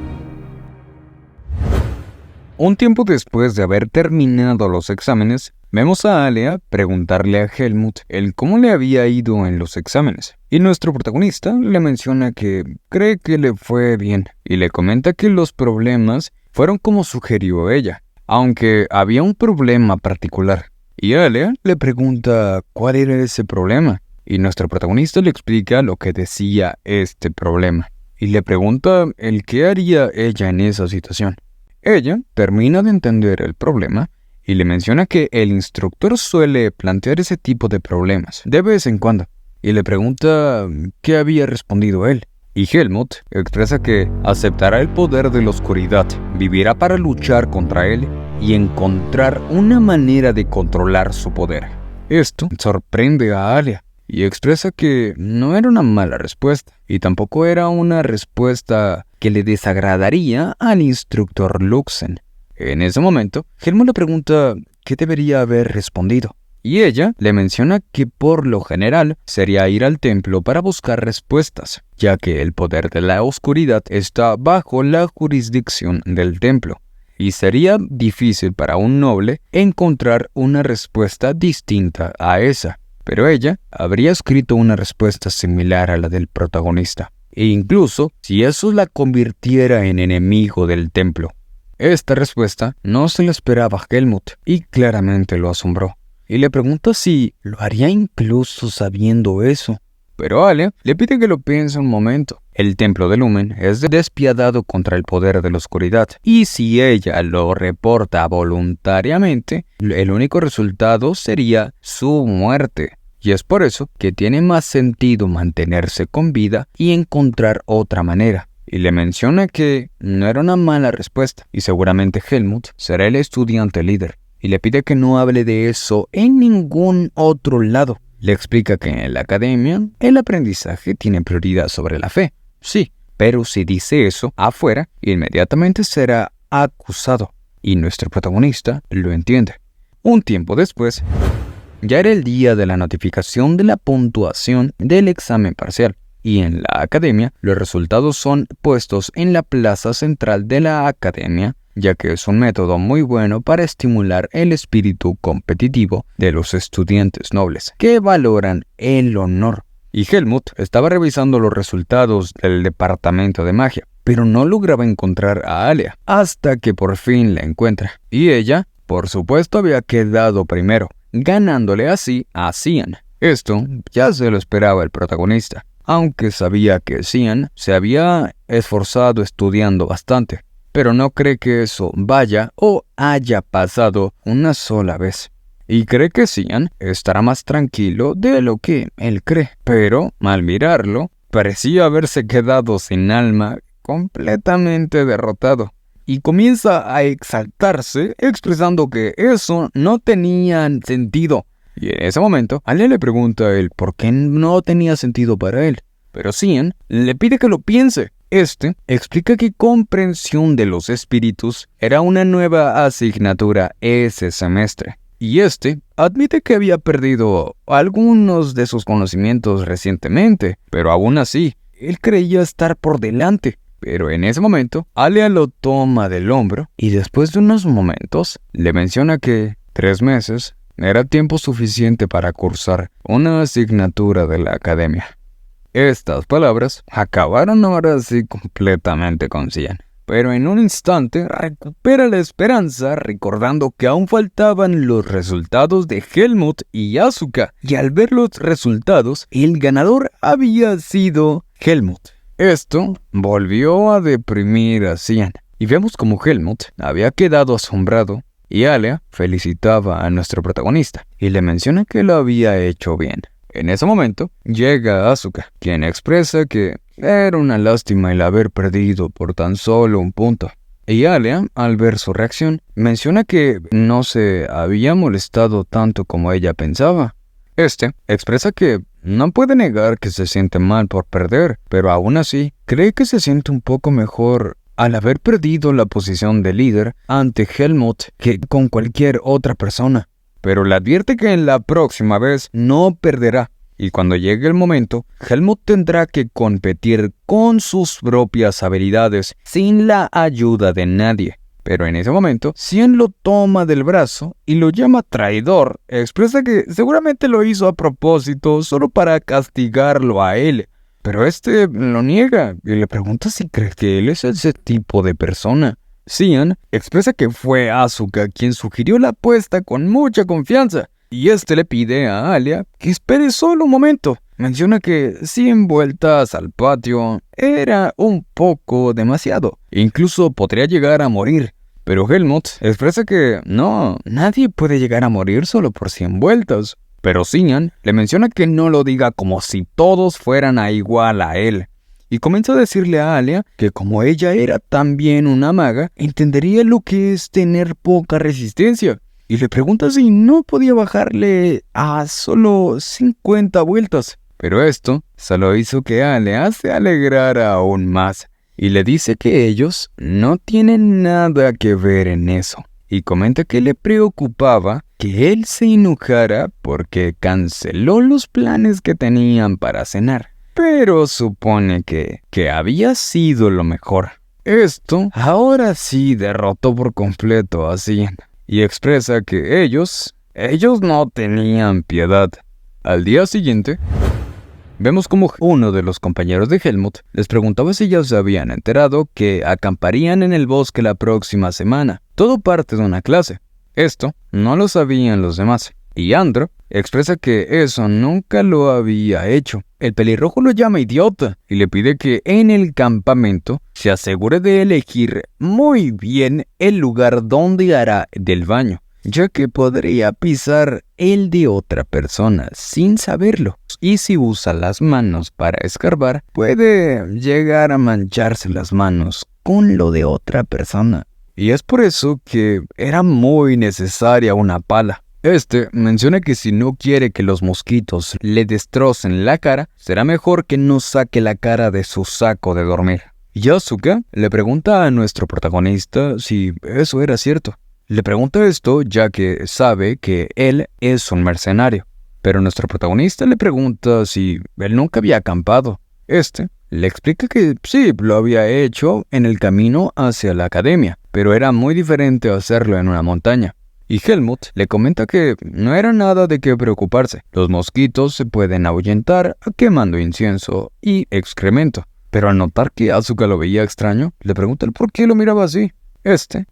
Un tiempo después de haber terminado los exámenes, vemos a Alia preguntarle a Helmut el cómo le había ido en los exámenes. Y nuestro protagonista le menciona que cree que le fue bien y le comenta que los problemas fueron como sugirió ella, aunque había un problema particular. Y Alia le pregunta cuál era ese problema. Y nuestro protagonista le explica lo que decía este problema. Y le pregunta el qué haría ella en esa situación. Ella termina de entender el problema y le menciona que el instructor suele plantear ese tipo de problemas de vez en cuando. Y le pregunta qué había respondido él. Y Helmut expresa que aceptará el poder de la oscuridad, vivirá para luchar contra él y encontrar una manera de controlar su poder. Esto sorprende a Alia y expresa que no era una mala respuesta y tampoco era una respuesta que le desagradaría al instructor Luxen. En ese momento, Helmut le pregunta qué debería haber respondido. Y ella le menciona que por lo general sería ir al templo para buscar respuestas, ya que el poder de la oscuridad está bajo la jurisdicción del templo, y sería difícil para un noble encontrar una respuesta distinta a esa. Pero ella habría escrito una respuesta similar a la del protagonista, e incluso si eso la convirtiera en enemigo del templo. Esta respuesta no se la esperaba a Helmut y claramente lo asombró. Y le pregunta si lo haría incluso sabiendo eso. Pero Alia le pide que lo piense un momento El templo de Lumen es despiadado contra el poder de la oscuridad, y si ella lo reporta voluntariamente, el único resultado sería su muerte. Y es por eso que tiene más sentido mantenerse con vida y encontrar otra manera. Y le menciona que no era una mala respuesta, y seguramente Helmut será el estudiante líder, y le pide que no hable de eso en ningún otro lado. Le explica que en la academia el aprendizaje tiene prioridad sobre la fe. Sí, pero si dice eso afuera, inmediatamente será acusado. Y nuestro protagonista lo entiende. Un tiempo después, ya era el día de la notificación de la puntuación del examen parcial. Y en la academia, los resultados son puestos en la plaza central de la academia, ya que es un método muy bueno para estimular el espíritu competitivo de los estudiantes nobles, que valoran el honor. Y Helmut estaba revisando los resultados del departamento de magia, pero no lograba encontrar a Alia, hasta que por fin la encuentra. Y ella, por supuesto, había quedado primero, ganándole así a Cian. Esto ya se lo esperaba el protagonista, aunque sabía que Cian se había esforzado estudiando bastante, pero no cree que eso vaya o haya pasado una sola vez. Y cree que Cian estará más tranquilo de lo que él cree. Pero, al mirarlo, parecía haberse quedado sin alma, completamente derrotado. Y comienza a exaltarse, expresando que eso no tenía sentido. Y en ese momento, Alia le pregunta a él por qué no tenía sentido para él. Pero Cian le pide que lo piense. Explica que comprensión de los espíritus era una nueva asignatura ese semestre. Y admite que había perdido algunos de sus conocimientos recientemente, pero aún así, él creía estar por delante. Pero en ese momento, Alia lo toma del hombro y después de unos momentos, le menciona que 3 meses era tiempo suficiente para cursar una asignatura de la academia. Estas palabras acabaron ahora sí completamente con Cian. Pero en un instante recupera la esperanza recordando que aún faltaban los resultados de Helmut y Asuka. Y al ver los resultados, el ganador había sido Helmut. Esto volvió a deprimir a Cian. Y vemos como Helmut había quedado asombrado y Alia felicitaba a nuestro protagonista y le menciona que lo había hecho bien. En ese momento llega Asuka, quien expresa que era una lástima el haber perdido por tan solo un punto. Y Alia, al ver su reacción, menciona que no se había molestado tanto como ella pensaba. Expresa que no puede negar que se siente mal por perder, pero aún así cree que se siente un poco mejor al haber perdido la posición de líder ante Helmut que con cualquier otra persona. Pero le advierte que en la próxima vez no perderá. Y cuando llegue el momento, Helmut tendrá que competir con sus propias habilidades sin la ayuda de nadie. Pero en ese momento, Cian lo toma del brazo y lo llama traidor. Expresa que seguramente lo hizo a propósito solo para castigarlo a él. Pero lo niega y le pregunta si cree que él es ese tipo de persona. Cian expresa que fue Asuka quien sugirió la apuesta con mucha confianza. Y le pide a Alia que espere solo un momento. Menciona que 100 vueltas al patio era un poco demasiado. Incluso podría llegar a morir. Pero Helmut expresa que no, nadie puede llegar a morir solo por 100 vueltas. Pero Cian le menciona que no lo diga como si todos fueran a igual a él. Y comienza a decirle a Alia que como ella era también una maga, entendería lo que es tener poca resistencia. Y le pregunta si no podía bajarle a solo 50 vueltas. Pero esto solo hizo que Alia se alegrara aún más. Y le dice que ellos no tienen nada que ver en eso. Y comenta que le preocupaba que él se enojara porque canceló los planes que tenían para cenar. Pero supone que había sido lo mejor. Ahora sí derrotó por completo a Cian. Y expresa que ellos no tenían piedad. Al día siguiente, vemos como uno de los compañeros de Helmut les preguntaba si ya se habían enterado que acamparían en el bosque la próxima semana. Todo parte de una clase. Esto no lo sabían los demás. y Andro expresa que eso nunca lo había hecho. El pelirrojo lo llama idiota y le pide que en el campamento se asegure de elegir muy bien el lugar donde hará del baño, ya que podría pisar el de otra persona sin saberlo. Y si usa las manos para escarbar, puede llegar a mancharse las manos con lo de otra persona. Y es por eso que era muy necesaria una pala. Menciona que si no quiere que los mosquitos le destrocen la cara, será mejor que no saque la cara de su saco de dormir. Y Asuka le pregunta a nuestro protagonista si eso era cierto. Le pregunta esto ya que sabe que él es un mercenario. Pero nuestro protagonista le pregunta si él nunca había acampado. Le explica que sí, lo había hecho en el camino hacia la academia, pero era muy diferente hacerlo en una montaña. Y Helmut le comenta que no era nada de qué preocuparse. Los mosquitos se pueden ahuyentar quemando incienso y excremento. Pero al notar que Asuka lo veía extraño, le pregunta el por qué lo miraba así.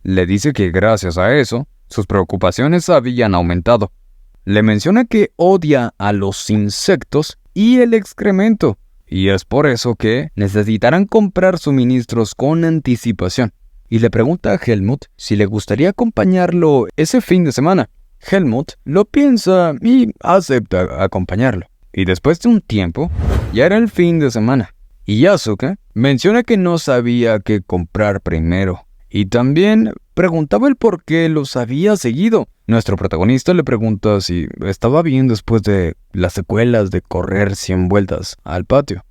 Le dice que gracias a eso, sus preocupaciones habían aumentado. Le menciona que odia a los insectos y el excremento, y es por eso que necesitarán comprar suministros con anticipación. Y le pregunta a Helmut si le gustaría acompañarlo ese fin de semana. Helmut lo piensa y acepta acompañarlo. Y después de un tiempo, ya era el fin de semana. Y Asuka menciona que no sabía qué comprar primero. Y también preguntaba el por qué los había seguido. Nuestro protagonista le pregunta si estaba bien después de las secuelas de correr 100 vueltas al patio.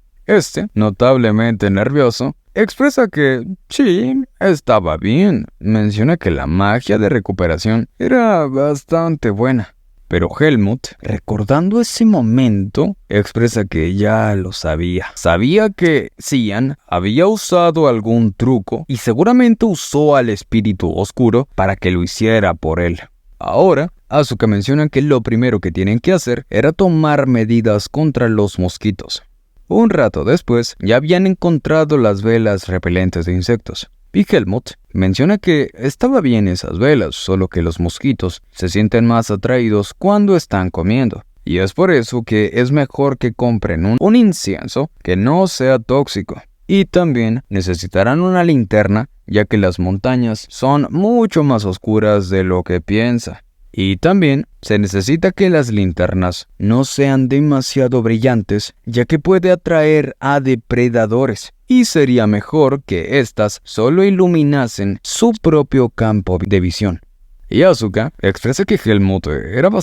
Notablemente nervioso, expresa que sí, estaba bien. Menciona que la magia de recuperación era bastante buena. Pero Helmut, recordando ese momento, expresa que ya lo sabía. Sabía que Cian había usado algún truco y seguramente usó al espíritu oscuro para que lo hiciera por él. Ahora, Asuka menciona que lo primero que tienen que hacer era tomar medidas contra los mosquitos. Un rato después, ya habían encontrado las velas repelentes de insectos. Y Helmut menciona que estaba bien esas velas, solo que los mosquitos se sienten más atraídos cuando están comiendo. Y es por eso que es mejor que compren un incienso que no sea tóxico. Y también necesitarán una linterna, ya que las montañas son mucho más oscuras de lo que piensa. Y también se necesita que las linternas no sean demasiado brillantes, ya que puede atraer a depredadores. Y sería mejor que éstas solo iluminasen su propio campo de visión. Y Asuka expresa que Helmut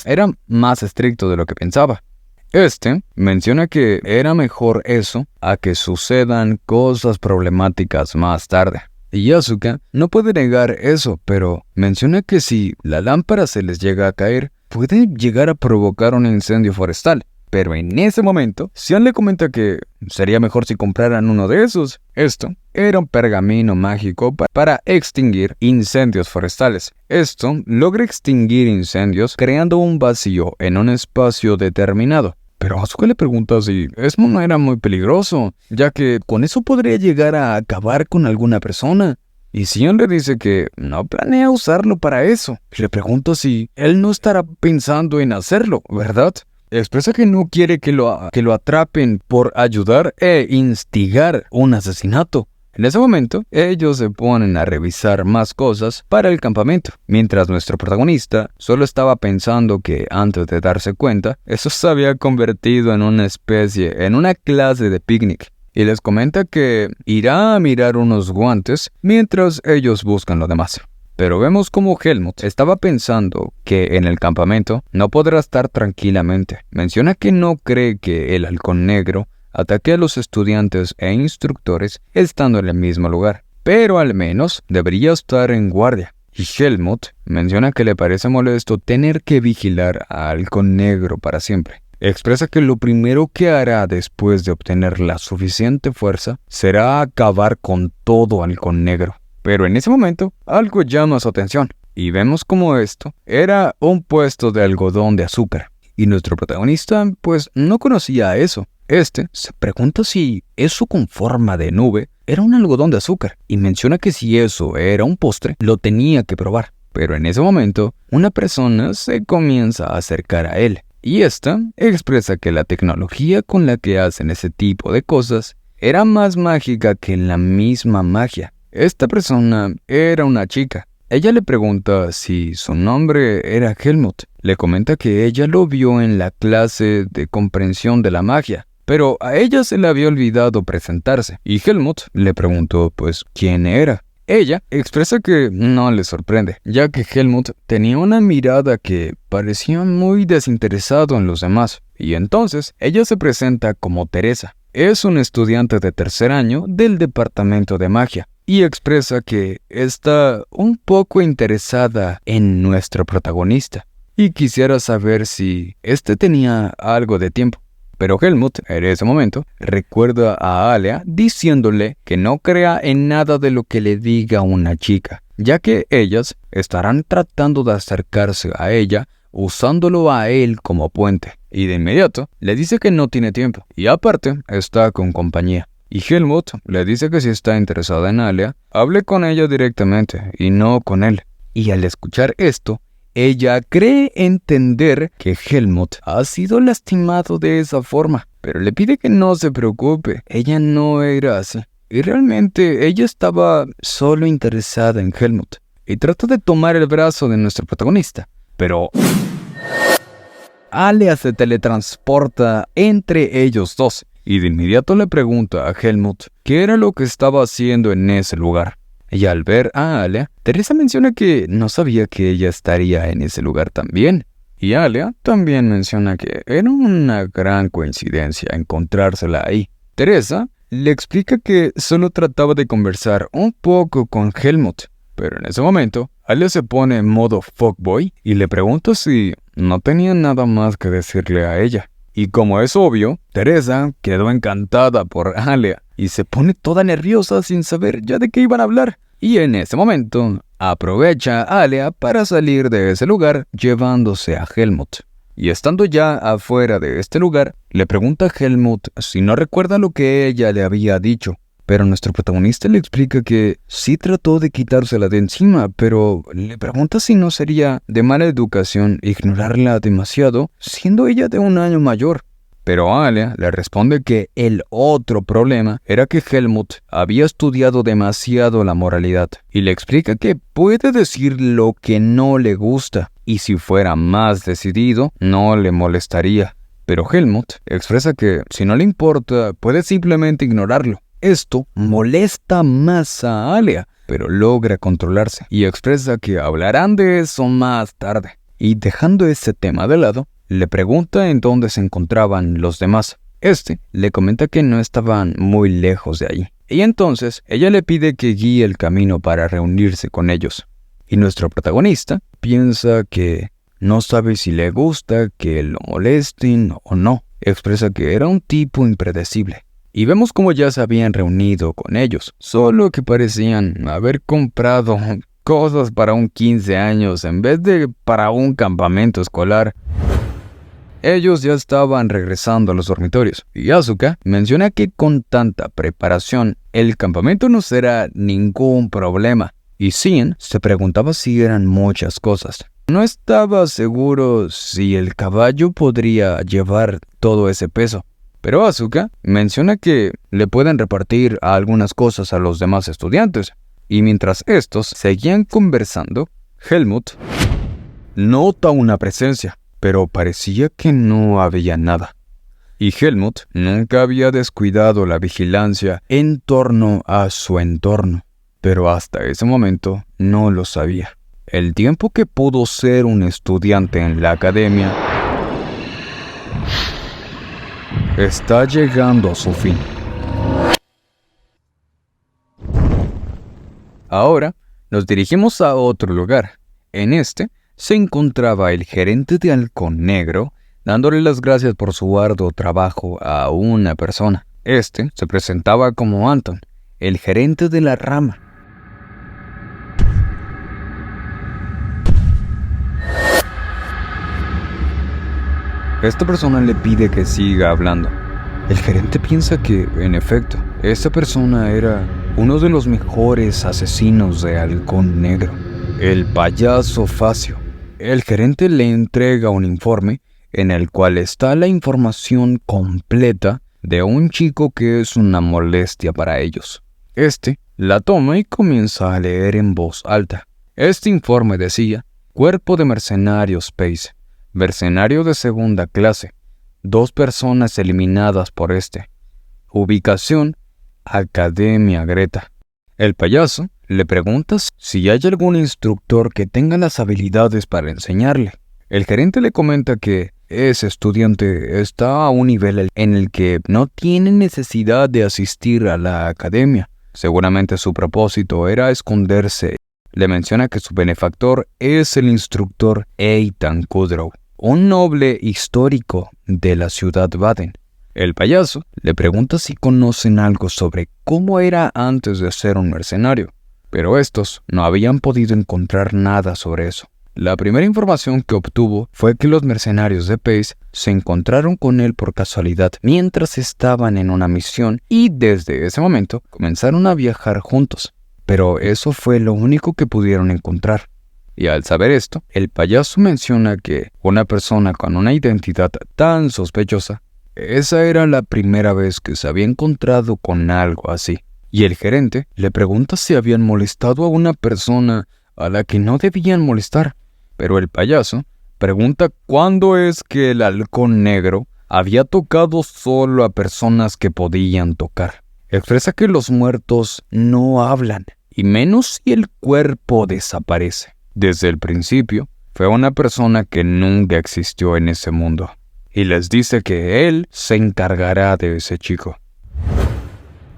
era más estricto de lo que pensaba. Menciona que era mejor eso a que sucedan cosas problemáticas más tarde. Y Asuka no puede negar eso, pero menciona que si la lámpara se les llega a caer, puede llegar a provocar un incendio forestal. Pero en ese momento, Cian le comenta que sería mejor si compraran uno de esos. Esto era un pergamino mágico para extinguir incendios forestales. Esto logra extinguir incendios creando un vacío en un espacio determinado. Pero Asuka le pregunta si eso no era muy peligroso, ya que con eso podría llegar a acabar con alguna persona. Y Cian le dice que no planea usarlo para eso. Le pregunta si él no estará pensando en hacerlo, ¿verdad? Expresa que no quiere que lo atrapen por ayudar e instigar un asesinato. En ese momento, ellos se ponen a revisar más cosas para el campamento, mientras nuestro protagonista solo estaba pensando que antes de darse cuenta, eso se había convertido en una clase de picnic. Y les comenta que irá a mirar unos guantes mientras ellos buscan lo demás. Pero vemos como Helmut estaba pensando que en el campamento no podrá estar tranquilamente. Menciona que no cree que el halcón negro ataque a los estudiantes e instructores estando en el mismo lugar, pero al menos debería estar en guardia. Y Helmut menciona que le parece molesto tener que vigilar a Halcón Negro para siempre. Expresa que lo primero que hará después de obtener la suficiente fuerza será acabar con todo Halcón Negro. Pero en ese momento, algo llama su atención, y vemos como esto era un puesto de algodón de azúcar. Y nuestro protagonista, pues, no conocía eso. Se pregunta si eso con forma de nube era un algodón de azúcar, y menciona que si eso era un postre, lo tenía que probar. Pero en ese momento, una persona se comienza a acercar a él. Y esta expresa que la tecnología con la que hacen ese tipo de cosas era más mágica que la misma magia. Esta persona era una chica. Ella le pregunta si su nombre era Helmut. Le comenta que ella lo vio en la clase de comprensión de la magia, pero a ella se le había olvidado presentarse. Y Helmut le preguntó, pues, ¿quién era? Ella expresa que no le sorprende, ya que Helmut tenía una mirada que parecía muy desinteresado en los demás. Y entonces, ella se presenta como Teresa. Es un estudiante de tercer año del departamento de magia. Y expresa que está un poco interesada en nuestro protagonista y quisiera saber si este tenía algo de tiempo. Pero Helmut, en ese momento, recuerda a Alia diciéndole que no crea en nada de lo que le diga una chica, ya que ellas estarán tratando de acercarse a ella usándolo a él como puente. Y de inmediato le dice que no tiene tiempo y aparte está con compañía. Y Helmut le dice que si está interesada en Alia, hable con ella directamente y no con él. Y al escuchar esto, ella cree entender que Helmut ha sido lastimado de esa forma, pero le pide que no se preocupe, ella no era así. Y realmente ella estaba solo interesada en Helmut. Y trata de tomar el brazo de nuestro protagonista, pero Alia se teletransporta entre ellos dos. Y de inmediato le pregunta a Helmut qué era lo que estaba haciendo en ese lugar. Y al ver a Alia, Teresa menciona que no sabía que ella estaría en ese lugar también. Y Alia también menciona que era una gran coincidencia encontrársela ahí. Teresa le explica que solo trataba de conversar un poco con Helmut. Pero en ese momento, Alia se pone en modo fuckboy y le pregunta si no tenía nada más que decirle a ella. Y como es obvio, Teresa quedó encantada por Alia y se pone toda nerviosa sin saber ya de qué iban a hablar. Y en ese momento, aprovecha a Alia para salir de ese lugar llevándose a Helmut. Y estando ya afuera de este lugar, le pregunta a Helmut si no recuerda lo que ella le había dicho. Pero nuestro protagonista le explica que sí trató de quitársela de encima, pero le pregunta si no sería de mala educación ignorarla demasiado, siendo ella de un año mayor. Pero Alia le responde que el otro problema era que Helmut había estudiado demasiado la moralidad, y le explica que puede decir lo que no le gusta, y si fuera más decidido, no le molestaría. Pero Helmut expresa que si no le importa, puede simplemente ignorarlo. Esto molesta más a Alia, pero logra controlarse y expresa que hablarán de eso más tarde. Y dejando ese tema de lado, le pregunta en dónde se encontraban los demás. Le comenta que no estaban muy lejos de ahí. Y entonces ella le pide que guíe el camino para reunirse con ellos. Y nuestro protagonista piensa que no sabe si le gusta que lo molesten o no. Expresa que era un tipo impredecible. Y vemos cómo ya se habían reunido con ellos, solo que parecían haber comprado cosas para un 15 años en vez de para un campamento escolar. Ellos ya estaban regresando a los dormitorios, y Asuka menciona que con tanta preparación, el campamento no será ningún problema. Y Sien se preguntaba si eran muchas cosas. No estaba seguro si el caballo podría llevar todo ese peso. Pero Asuka menciona que le pueden repartir algunas cosas a los demás estudiantes. Y mientras estos seguían conversando, Helmut nota una presencia, pero parecía que no había nada. Y Helmut nunca había descuidado la vigilancia en torno a su entorno, pero hasta ese momento no lo sabía. El tiempo que pudo ser un estudiante en la academia está llegando a su fin. Ahora nos dirigimos a otro lugar. En se encontraba el gerente de Halcón Negro dándole las gracias por su arduo trabajo a una persona. Se presentaba como Anton, el gerente de la rama. Esta persona le pide que siga hablando. El gerente piensa que, en efecto, esta persona era uno de los mejores asesinos de Halcón Negro. El payaso Facio. El gerente le entrega un informe en el cual está la información completa de un chico que es una molestia para ellos. Este la toma y comienza a leer en voz alta. Este informe decía: Cuerpo de mercenarios Pace, mercenario de segunda clase, 2 personas eliminadas por este. Ubicación: Academia Greta. El payaso le pregunta si hay algún instructor que tenga las habilidades para enseñarle. El gerente le comenta que ese estudiante está a un nivel en el que no tiene necesidad de asistir a la academia. Seguramente su propósito era esconderse. Le menciona que su benefactor es el instructor Ethan Kudrow, un noble histórico de la ciudad Baden. El payaso le pregunta si conocen algo sobre cómo era antes de ser un mercenario, pero estos no habían podido encontrar nada sobre eso. La primera información que obtuvo fue que los mercenarios de Pace se encontraron con él por casualidad mientras estaban en una misión y desde ese momento comenzaron a viajar juntos. Pero eso fue lo único que pudieron encontrar. Y al saber esto, el payaso menciona que una persona con una identidad tan sospechosa, esa era la primera vez que se había encontrado con algo así. Y el gerente le pregunta si habían molestado a una persona a la que no debían molestar. Pero el payaso pregunta cuándo es que el halcón negro había tocado solo a personas que podían tocar. Expresa que los muertos no hablan, y menos si el cuerpo desaparece. Desde el principio, fue una persona que nunca existió en ese mundo. Y les dice que él se encargará de ese chico.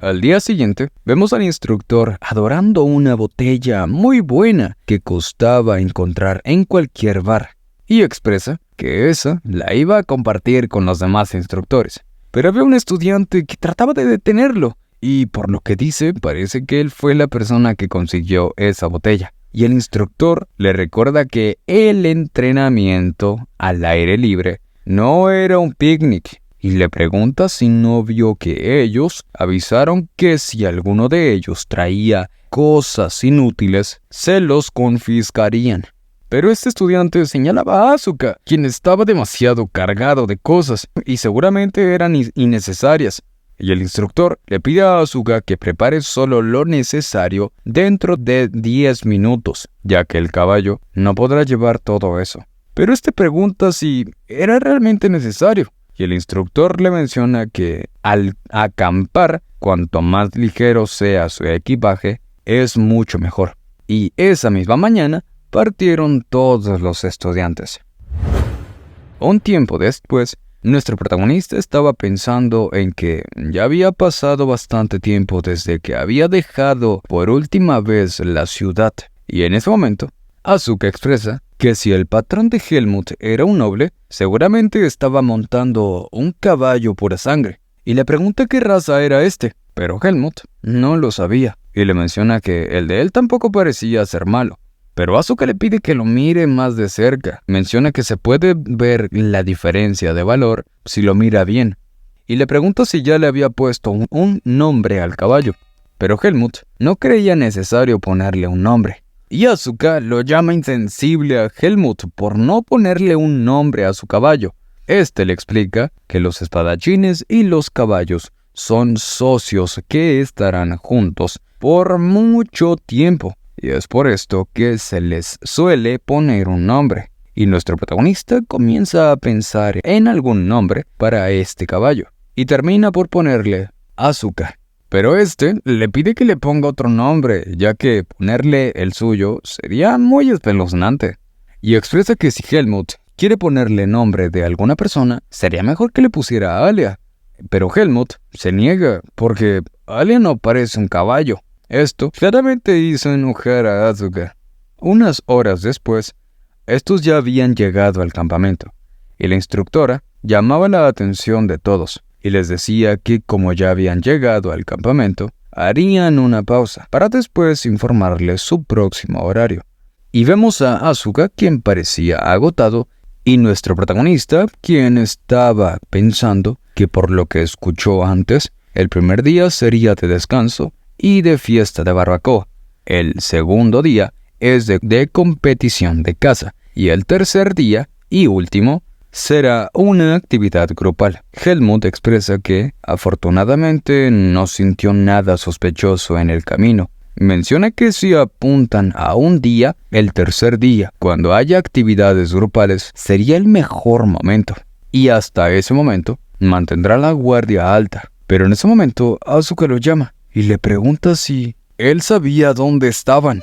Al día siguiente, vemos al instructor adorando una botella muy buena que costaba encontrar en cualquier bar, y expresa que esa la iba a compartir con los demás instructores. Pero había un estudiante que trataba de detenerlo, y por lo que dice, parece que él fue la persona que consiguió esa botella. Y el instructor le recuerda que el entrenamiento al aire libre no era un picnic, y le pregunta si no vio que ellos avisaron que si alguno de ellos traía cosas inútiles, se los confiscarían. Pero este estudiante señalaba a Asuka, quien estaba demasiado cargado de cosas y seguramente eran innecesarias. Y el instructor le pide a Asuka que prepare solo lo necesario dentro de 10 minutos, ya que el caballo no podrá llevar todo eso. Pero este pregunta si era realmente necesario. Y el instructor le menciona que al acampar, cuanto más ligero sea su equipaje, es mucho mejor. Y esa misma mañana partieron todos los estudiantes. Un tiempo después, nuestro protagonista estaba pensando en que ya había pasado bastante tiempo desde que había dejado por última vez la ciudad. Y en ese momento, Asuka expresa que si el patrón de Helmut era un noble, seguramente estaba montando un caballo pura sangre, y le pregunta qué raza era este, pero Helmut no lo sabía, y le menciona que el de él tampoco parecía ser malo. Pero Asuka le pide que lo mire más de cerca, menciona que se puede ver la diferencia de valor si lo mira bien, y le pregunta si ya le había puesto un nombre al caballo, pero Helmut no creía necesario ponerle un nombre. Y Asuka lo llama insensible a Helmut por no ponerle un nombre a su caballo. Este le explica que los espadachines y los caballos son socios que estarán juntos por mucho tiempo, y es por esto que se les suele poner un nombre. Y nuestro protagonista comienza a pensar en algún nombre para este caballo, y termina por ponerle Asuka. Pero este le pide que le ponga otro nombre, ya que ponerle el suyo sería muy espeluznante. Y expresa que si Helmut quiere ponerle nombre de alguna persona, sería mejor que le pusiera Alia. Pero Helmut se niega, porque Alia no parece un caballo. Esto claramente hizo enojar a Asuka. Unas horas después, estos ya habían llegado al campamento, y la instructora llamaba la atención de todos. Y les decía que como ya habían llegado al campamento, harían una pausa para después informarles su próximo horario. Y vemos a Asuka, quien parecía agotado, y nuestro protagonista, quien estaba pensando que por lo que escuchó antes, el primer día sería de descanso y de fiesta de barbacoa. El segundo día es de competición de caza. Y el tercer día, y último, será una actividad grupal. Helmut expresa que, afortunadamente, no sintió nada sospechoso en el camino. Menciona que si apuntan a un día, el tercer día, cuando haya actividades grupales, sería el mejor momento. Y hasta ese momento, mantendrá la guardia alta. Pero en ese momento, Asuka lo llama y le pregunta si él sabía dónde estaban.